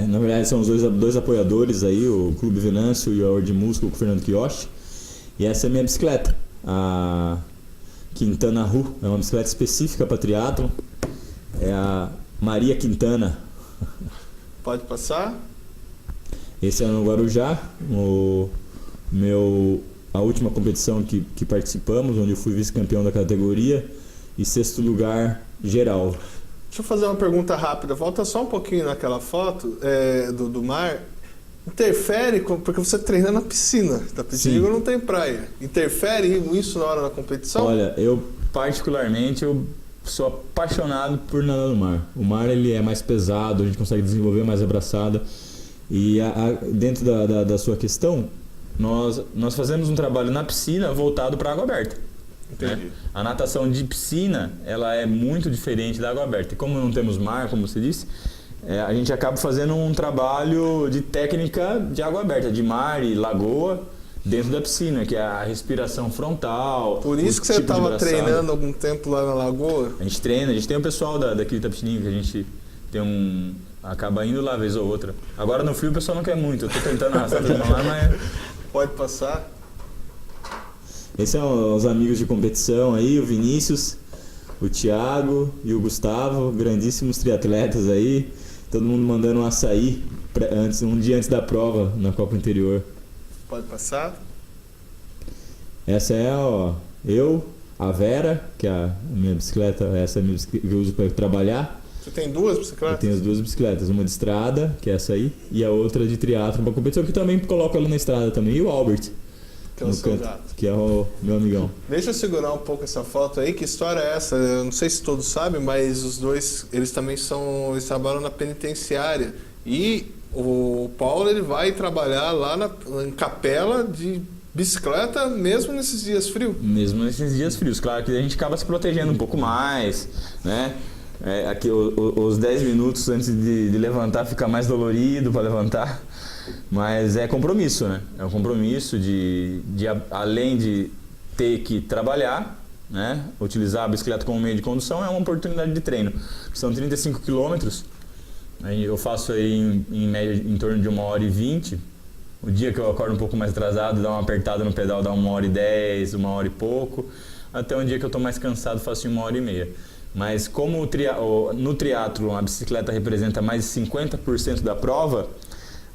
Speaker 5: Na verdade são os dois apoiadores aí, o Clube Venâncio e a Ordem de Músculo com o Fernando Kiyoshi. E essa é a minha bicicleta, a Quintana Ru, é uma bicicleta específica para triatlon. É a Maria Quintana.
Speaker 2: Pode passar.
Speaker 5: Esse é no Guarujá, a última competição que participamos, onde eu fui vice-campeão da categoria e 6º lugar geral.
Speaker 2: Deixa eu fazer uma pergunta rápida. Volta só um pouquinho naquela foto do mar. Interfere, porque você treina na piscina. Itapetininga não tem praia. Interfere isso na hora da competição?
Speaker 5: Olha, eu particularmente sou apaixonado por nadar no mar. O mar ele é mais pesado, a gente consegue desenvolver mais a braçada. E dentro da sua questão, nós fazemos um trabalho na piscina voltado para a água aberta.
Speaker 2: Entendi.
Speaker 5: Né? A natação de piscina ela é muito diferente da água aberta. E como não temos mar, como você disse, a gente acaba fazendo um trabalho de técnica de água aberta, de mar e lagoa, dentro da piscina, que é a respiração frontal.
Speaker 2: Por isso que você estava treinando algum tempo lá na lagoa?
Speaker 5: A gente treina, a gente tem um pessoal daqui de Itapetininga que a gente tem acaba indo lá vez ou outra. Agora no frio o pessoal não quer muito, eu estou tentando arrastar todo mundo lá, mas...
Speaker 2: Pode passar.
Speaker 5: Esses são os amigos de competição aí, o Vinícius, o Thiago e o Gustavo, grandíssimos triatletas aí. Todo mundo mandando um açaí um dia antes da prova na Copa Interior.
Speaker 2: Pode passar.
Speaker 5: Essa é eu, a Vera, que é a minha bicicleta, essa é a minha bicicleta que eu uso para trabalhar.
Speaker 2: Você tem 2 bicicletas?
Speaker 5: Eu tenho as 2 bicicletas, uma de estrada, que é essa aí, e a outra de triatlon para competição, que também coloco ela na estrada também. E o Albert,
Speaker 2: que é o seu gato,
Speaker 5: que é o meu amigão.
Speaker 2: Deixa eu segurar um pouco essa foto aí. Que história é essa? Eu não sei se todos sabem, mas os dois, eles também eles trabalham na penitenciária. E o Paulo, ele vai trabalhar lá em Capela de bicicleta mesmo nesses dias frios?
Speaker 5: Mesmo nesses dias frios. Claro que a gente acaba se protegendo um pouco mais, né? Aqui os 10 minutos antes de levantar fica mais dolorido para levantar, mas é compromisso, né? É um compromisso de além de ter que trabalhar, né? Utilizar a bicicleta como meio de condução é uma oportunidade de treino. São 35 quilômetros, eu faço aí em média em torno de 1h20. O dia que eu acordo um pouco mais atrasado, dá uma apertada no pedal, dá 1h10, 1h e pouco. Até um dia que eu estou mais cansado, faço em 1h30. Mas como no triatlon a bicicleta representa mais de 50% da prova,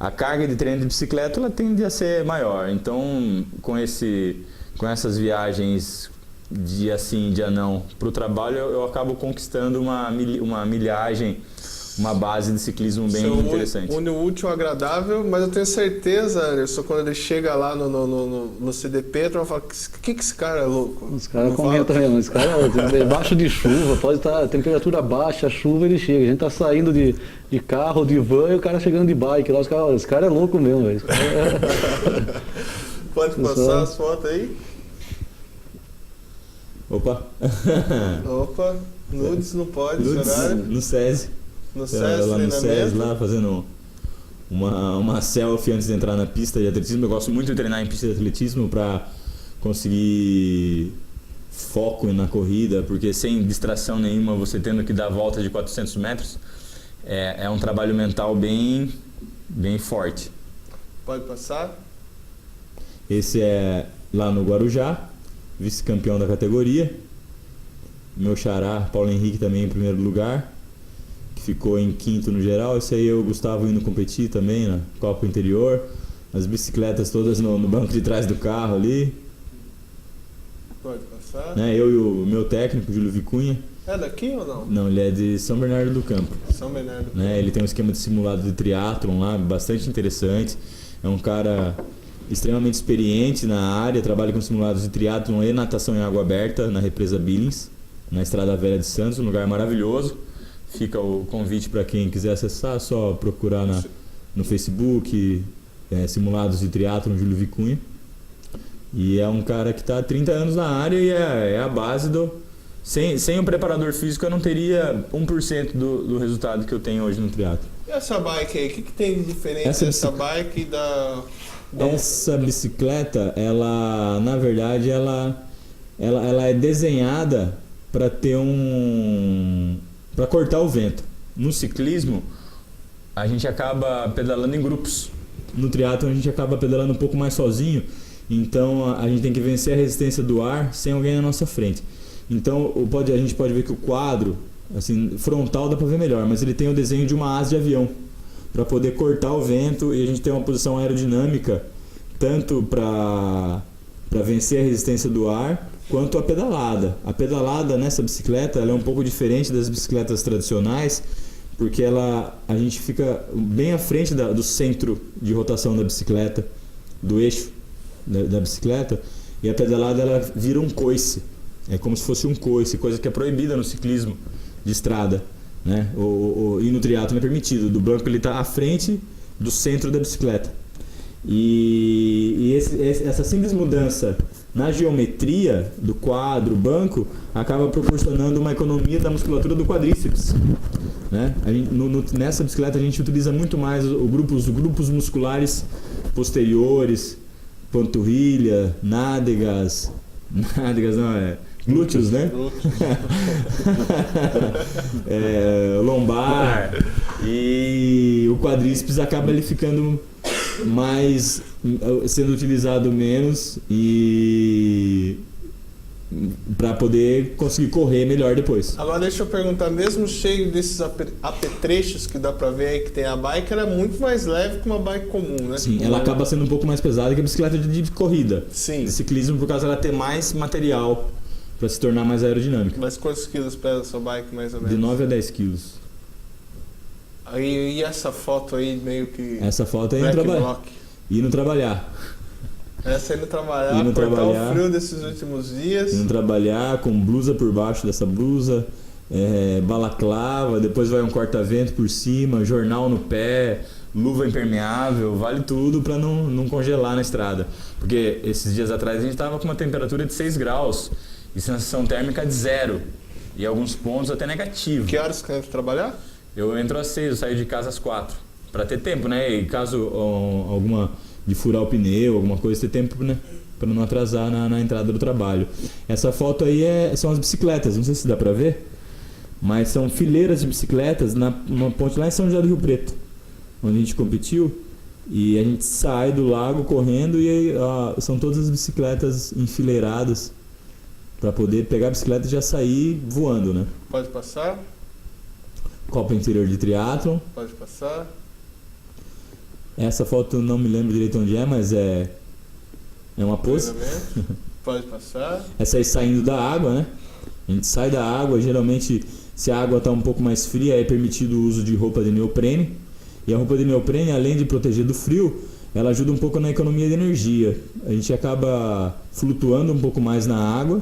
Speaker 5: a carga de treino de bicicleta ela tende a ser maior. Então, com essas viagens dia sim, dia não para o trabalho, eu acabo conquistando uma milhagem, uma base de ciclismo bem interessante.
Speaker 2: Une o útil ao agradável, mas eu tenho certeza, Anderson, quando ele chega lá no CDP, tu vai falar, que esse cara é louco?
Speaker 4: Os caras comentam mesmo, esse cara é baixo de chuva, pode estar temperatura baixa, chuva, ele chega. A gente tá saindo de carro, de van, e o cara chegando de bike lá, os caras, esse cara é louco mesmo, velho.
Speaker 2: Pode passar as fotos aí?
Speaker 5: Opa!
Speaker 2: Opa, nudes não pode,
Speaker 5: nudes,
Speaker 2: horário.
Speaker 5: No SESI.
Speaker 2: No SESI,
Speaker 5: lá no SESI, lá fazendo uma selfie antes de entrar na pista de atletismo. Eu gosto muito de treinar em pista de atletismo para conseguir foco na corrida, porque sem distração nenhuma, você tendo que dar a volta de 400 metros, é um trabalho mental bem forte.
Speaker 2: Pode passar.
Speaker 5: Esse é lá no Guarujá, vice-campeão da categoria. Meu xará, Paulo Henrique, também em primeiro lugar, que ficou em quinto no geral. Esse aí o Gustavo indo competir também na Copa Interior. As bicicletas todas no banco de trás do carro ali.
Speaker 2: Pode passar.
Speaker 5: Eu e o meu técnico, Júlio Vicunha.
Speaker 2: É daqui ou não?
Speaker 5: Não, ele é de São Bernardo do Campo.
Speaker 2: São Bernardo do Campo.
Speaker 5: Ele tem um esquema de simulado de triatlon lá, bastante interessante. É um cara extremamente experiente na área, trabalha com simulados de triatlon e natação em água aberta na represa Billings, na Estrada Velha de Santos, um lugar maravilhoso. Fica o convite para quem quiser acessar, é só procurar no Facebook, simulados de triatlon Júlio Vicunha. E é um cara que está há 30 anos na área e é a base do... Sem um preparador físico eu não teria 1% do resultado que eu tenho hoje no triatlo.
Speaker 2: E essa bike aí, o que tem de diferente dessa bike da...
Speaker 5: Essa bicicleta, ela, na verdade, ela é desenhada para ter para cortar o vento. No ciclismo, a gente acaba pedalando em grupos. No triatlo a gente acaba pedalando um pouco mais sozinho, então a gente tem que vencer a resistência do ar sem alguém na nossa frente. Então a gente pode ver que o quadro, assim, frontal dá para ver melhor, mas ele tem o desenho de uma asa de avião, para poder cortar o vento, e a gente tem uma posição aerodinâmica tanto para vencer a resistência do ar quanto a pedalada. A pedalada nessa bicicleta ela é um pouco diferente das bicicletas tradicionais, porque a gente fica bem à frente do centro de rotação da bicicleta, do eixo da bicicleta, e a pedalada ela vira um coice. É como se fosse um coice, coisa que é proibida no ciclismo de estrada, né? E no triatlo é permitido. Do banco ele está à frente do centro da bicicleta. E essa simples mudança na geometria do quadro, banco, acaba proporcionando uma economia da musculatura do quadríceps, né? Nessa bicicleta a gente utiliza muito mais os grupos musculares posteriores, panturrilha, nádegas não, glúteos, né? Lombar. E o quadríceps acaba ele ficando mais, sendo utilizado menos, e para poder conseguir correr melhor depois.
Speaker 2: Agora deixa eu perguntar, mesmo cheio desses apetrechos que dá pra ver aí que tem a bike, ela é muito mais leve que uma bike comum, né?
Speaker 5: Sim, ela acaba sendo um pouco mais pesada que a bicicleta de corrida.
Speaker 2: Sim.
Speaker 5: De ciclismo, por causa dela ter mais material para se tornar mais aerodinâmica.
Speaker 2: Mas quantos quilos pesa a sua bike, mais ou menos?
Speaker 5: De 9 a 10 quilos.
Speaker 2: Aí, e essa foto aí, meio que...
Speaker 5: Essa foto é indo trabalhar.
Speaker 2: Essa indo trabalhar, cortar o frio desses últimos dias.
Speaker 5: Indo trabalhar com blusa por baixo dessa blusa, balaclava, depois vai um corta-vento por cima, jornal no pé, luva impermeável, vale tudo para não congelar na estrada. Porque esses dias atrás a gente estava com uma temperatura de 6 graus e sensação térmica de 0. E alguns pontos até negativo.
Speaker 2: Que horas você entra trabalhar?
Speaker 5: Eu entro às 6, eu saio de casa às 4. Para ter tempo, né? E caso alguma de furar o pneu, alguma coisa, ter tempo, né? para não atrasar na entrada do trabalho. Essa foto aí são as bicicletas, não sei se dá para ver, mas são fileiras de bicicletas numa ponte lá em São José do Rio Preto, onde a gente competiu, e a gente sai do lago correndo e aí, são todas as bicicletas enfileiradas para poder pegar a bicicleta e já sair voando, né?
Speaker 2: Pode passar.
Speaker 5: Copa Interior de Triatlon.
Speaker 2: Pode passar.
Speaker 5: Essa foto não me lembro direito onde é, mas é uma pose.
Speaker 2: Pode passar.
Speaker 5: Essa aí saindo da água, né? A gente sai da água, geralmente se a água está um pouco mais fria é permitido o uso de roupa de neoprene. E a roupa de neoprene, além de proteger do frio, ela ajuda um pouco na economia de energia. A gente acaba flutuando um pouco mais na água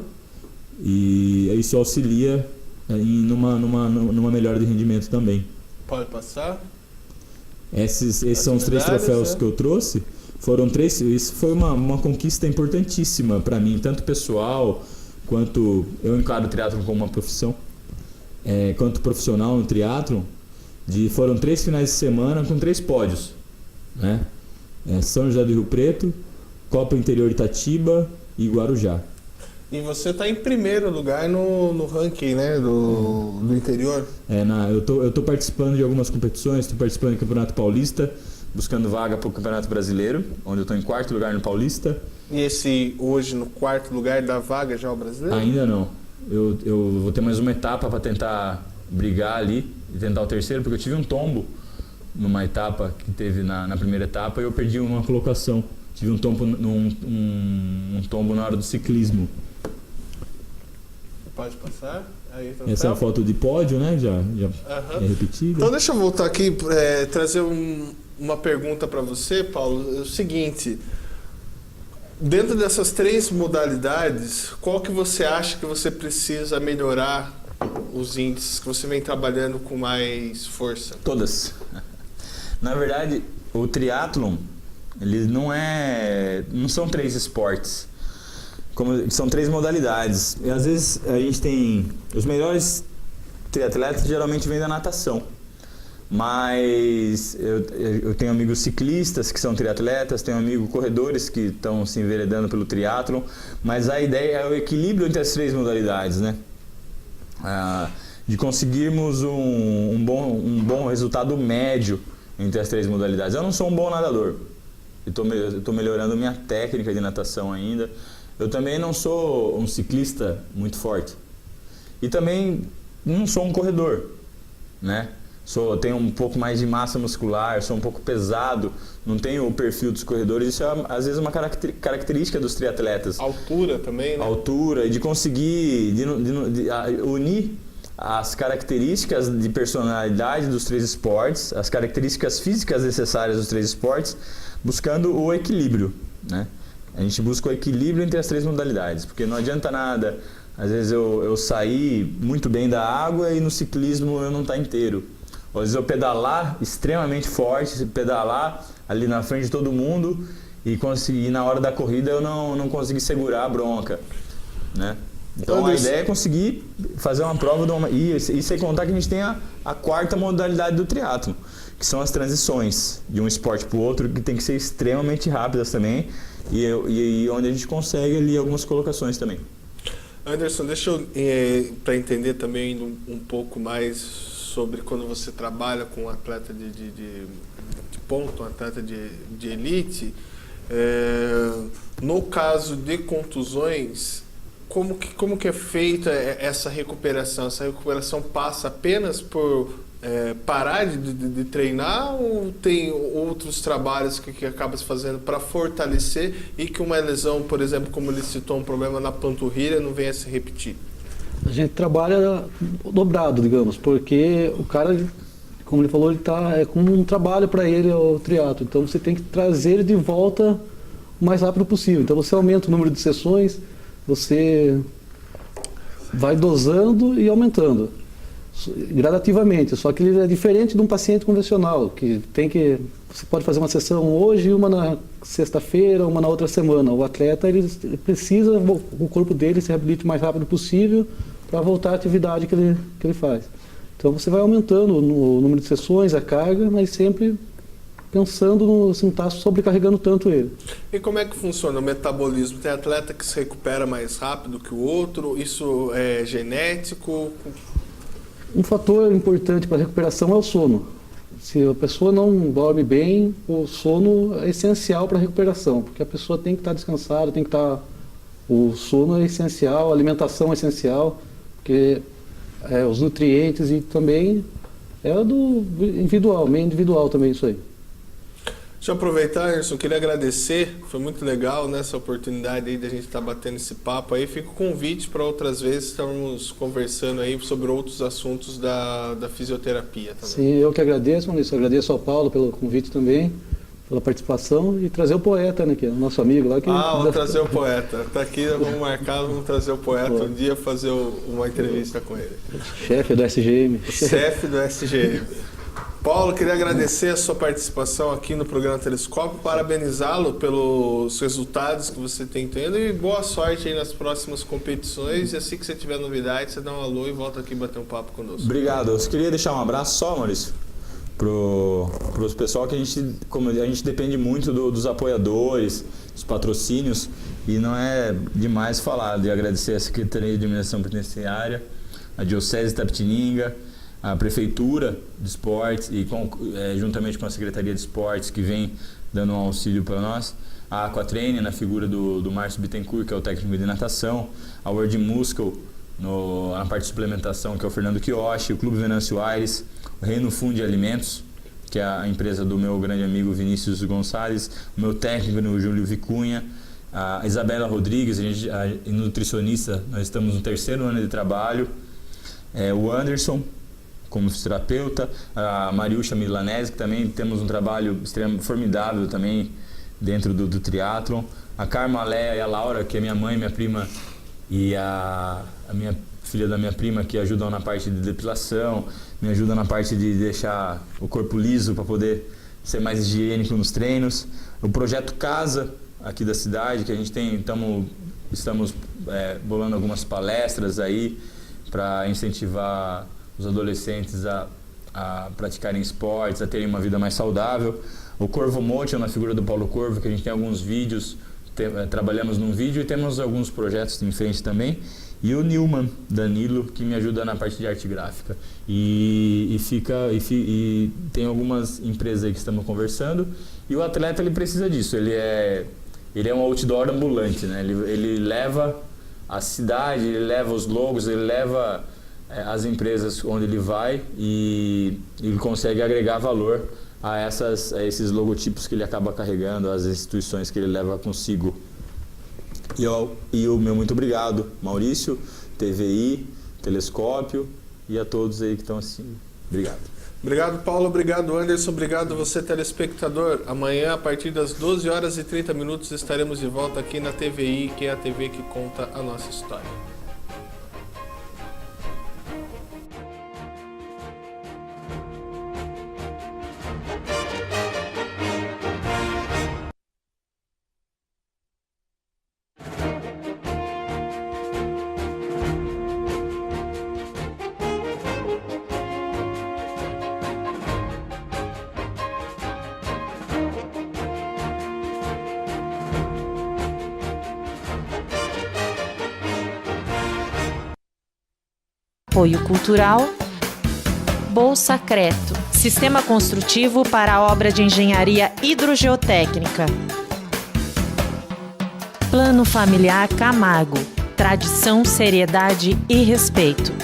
Speaker 5: e isso auxilia numa melhora de rendimento também.
Speaker 2: Pode passar.
Speaker 5: Esses são os 3 troféus que eu trouxe. Foram 3. Isso foi uma conquista importantíssima para mim, tanto pessoal quanto eu encaro o triatlon como uma profissão, quanto profissional no triatlon. Foram 3 finais de semana com 3 pódios, né? São José do Rio Preto, Copa Interior Itatiba e Guarujá.
Speaker 2: E você está em primeiro lugar no ranking, né, do interior?
Speaker 5: Eu tô participando de algumas competições, estou participando do Campeonato Paulista, buscando vaga para o Campeonato Brasileiro, onde eu estou em 4º lugar no Paulista.
Speaker 2: E esse hoje no 4º lugar dá vaga já ao brasileiro?
Speaker 5: Ainda não. Eu vou ter mais uma etapa para tentar brigar ali e tentar o 3º, porque eu tive um tombo numa etapa que teve na primeira etapa e eu perdi uma colocação. Tive um tombo, um tombo na hora do ciclismo.
Speaker 2: Pode passar. Aí,
Speaker 5: essa é a foto de pódio, né? Já é repetida.
Speaker 2: Então deixa eu voltar aqui, trazer uma pergunta para você, Paulo. É o seguinte, dentro dessas 3 modalidades, qual que você acha que você precisa melhorar os índices que você vem trabalhando com mais força?
Speaker 5: Todas. Na verdade, o triatlon, ele não são 3 esportes. São 3 modalidades. E às vezes a gente tem... Os melhores triatletas geralmente vêm da natação. Mas eu tenho amigos ciclistas que são triatletas, tenho amigos corredores que estão se enveredando pelo triatlon. Mas a ideia é o equilíbrio entre as 3 modalidades, né? De conseguirmos um bom resultado médio entre as 3 modalidades. Eu não sou um bom nadador. Eu estou melhorando minha técnica de natação ainda. Eu também não sou um ciclista muito forte. E também não sou um corredor, né? Tenho um pouco mais de massa muscular, sou um pouco pesado, não tenho o perfil dos corredores. Isso é, às vezes, uma característica dos triatletas.
Speaker 2: Altura também, né?
Speaker 5: Altura, e de conseguir unir as características de personalidade dos 3 esportes, as características físicas necessárias dos 3 esportes, buscando o equilíbrio, né? A gente busca o equilíbrio entre as 3 modalidades, porque não adianta nada, às vezes eu sair muito bem da água e no ciclismo eu não estar inteiro. Ou às vezes eu pedalar extremamente forte, pedalar ali na frente de todo mundo e na hora da corrida eu não conseguir segurar a bronca, né? Então a ideia é conseguir fazer uma prova e sem contar que a gente tem a 4ª modalidade do triatlon, que são as transições de um esporte para o outro, que tem que ser extremamente rápidas também e onde a gente consegue ali algumas colocações também.
Speaker 2: Anderson, deixa eu, para entender também um pouco mais sobre quando você trabalha com um atleta de ponto, um atleta de elite, no caso de contusões, como que é feita essa recuperação? Essa recuperação passa apenas por parar de treinar ou tem outros trabalhos que acaba se fazendo para fortalecer e que uma lesão, por exemplo, como ele citou, um problema na panturrilha, não venha a se repetir?
Speaker 4: A gente trabalha dobrado, digamos, porque o cara, como ele falou, é como um trabalho para ele o triatlo. Então você tem que trazer ele de volta o mais rápido possível. Então você aumenta o número de sessões, você vai dosando e aumentando gradativamente, só que ele é diferente de um paciente convencional, que você pode fazer uma sessão hoje, uma na sexta-feira, uma na outra semana. O atleta ele precisa, o corpo dele se reabilite o mais rápido possível para voltar à atividade que ele faz. Então você vai aumentando o número de sessões, a carga, mas sempre pensando, assim, não está sobrecarregando tanto ele.
Speaker 2: E como é que funciona o metabolismo? Tem atleta que se recupera mais rápido que o outro? Isso é genético?
Speaker 4: Um fator importante para a recuperação é o sono. Se a pessoa não dorme bem, o sono é essencial para a recuperação, porque a pessoa tem que estar descansada, tem que estar... O sono é essencial, a alimentação é essencial, porque os nutrientes e também é do individual, meio individual também isso aí.
Speaker 2: Deixa eu aproveitar, Anderson, queria agradecer, foi muito legal, né, essa oportunidade aí de a gente estar batendo esse papo aí. Fica o convite para outras vezes estarmos conversando aí sobre outros assuntos da fisioterapia também.
Speaker 4: Sim, eu que agradeço, Maurício, agradeço ao Paulo pelo convite também, pela participação, e trazer o poeta, né, que é o nosso amigo lá.
Speaker 2: Vou trazer o poeta. Tá aqui, vamos marcar, vamos trazer o poeta um dia, fazer uma entrevista com ele.
Speaker 4: Chefe do SGM.
Speaker 2: Chefe do SGM. Paulo, queria agradecer a sua participação aqui no programa Telescópio, parabenizá-lo pelos resultados que você tem tendo e boa sorte aí nas próximas competições. E assim que você tiver novidades, você dá um alô e volta aqui bater um papo conosco.
Speaker 5: Obrigado. Eu queria deixar um abraço só, Maurício, pros pessoal que a gente depende muito dos apoiadores, dos patrocínios, e não é demais falar de agradecer a Secretaria de Administração Penitenciária, a Diocese de Itapetininga, a Prefeitura de Esportes e juntamente com a Secretaria de Esportes, que vem dando um auxílio para nós, a Aquatraining, na figura do Márcio Bittencourt, que é o técnico de natação, a World Muscle na parte de suplementação, que é o Fernando Kioshi, o Clube Venâncio Aires, o Reino Fundo de Alimentos, que é a empresa do meu grande amigo Vinícius Gonçalves, o meu técnico no Júlio Vicunha, a Isabela Rodrigues, a nutricionista, nós estamos no 3º ano de trabalho, o Anderson, como fisioterapeuta, a Mariúcha Milanese, que também temos um trabalho extremamente formidável também dentro do triatlon, a Carma Léa e a Laura, que é minha mãe, minha prima, e a minha filha da minha prima, que ajudam na parte de depilação, me ajudam na parte de deixar o corpo liso para poder ser mais higiênico nos treinos. O projeto Casa, aqui da cidade, que a gente estamos bolando algumas palestras aí para incentivar os adolescentes a praticarem esportes, a terem uma vida mais saudável. O Corvo Motion, na figura do Paulo Corvo, que a gente tem alguns vídeos, trabalhamos num vídeo e temos alguns projetos em frente também. E o Newman, Danilo, que me ajuda na parte de arte gráfica. E tem algumas empresas aí que estamos conversando. E o atleta, ele precisa disso, ele é um outdoor ambulante, né? Ele leva a cidade, ele leva os logos, ele leva as empresas onde ele vai e ele consegue agregar valor a esses logotipos que ele acaba carregando, as instituições que ele leva consigo. E o meu muito obrigado, Maurício, TVI, Telescópio e a todos aí que estão assistindo. Obrigado.
Speaker 2: Obrigado, Paulo. Obrigado, Anderson. Obrigado você, telespectador. Amanhã, a partir das 12h30, estaremos de volta aqui na TVI, que é a TV que conta a nossa história.
Speaker 1: Apoio Cultural, Bolsa Creto, Sistema Construtivo para a Obra de Engenharia Hidrogeotécnica. Plano Familiar Camargo, tradição, seriedade e respeito.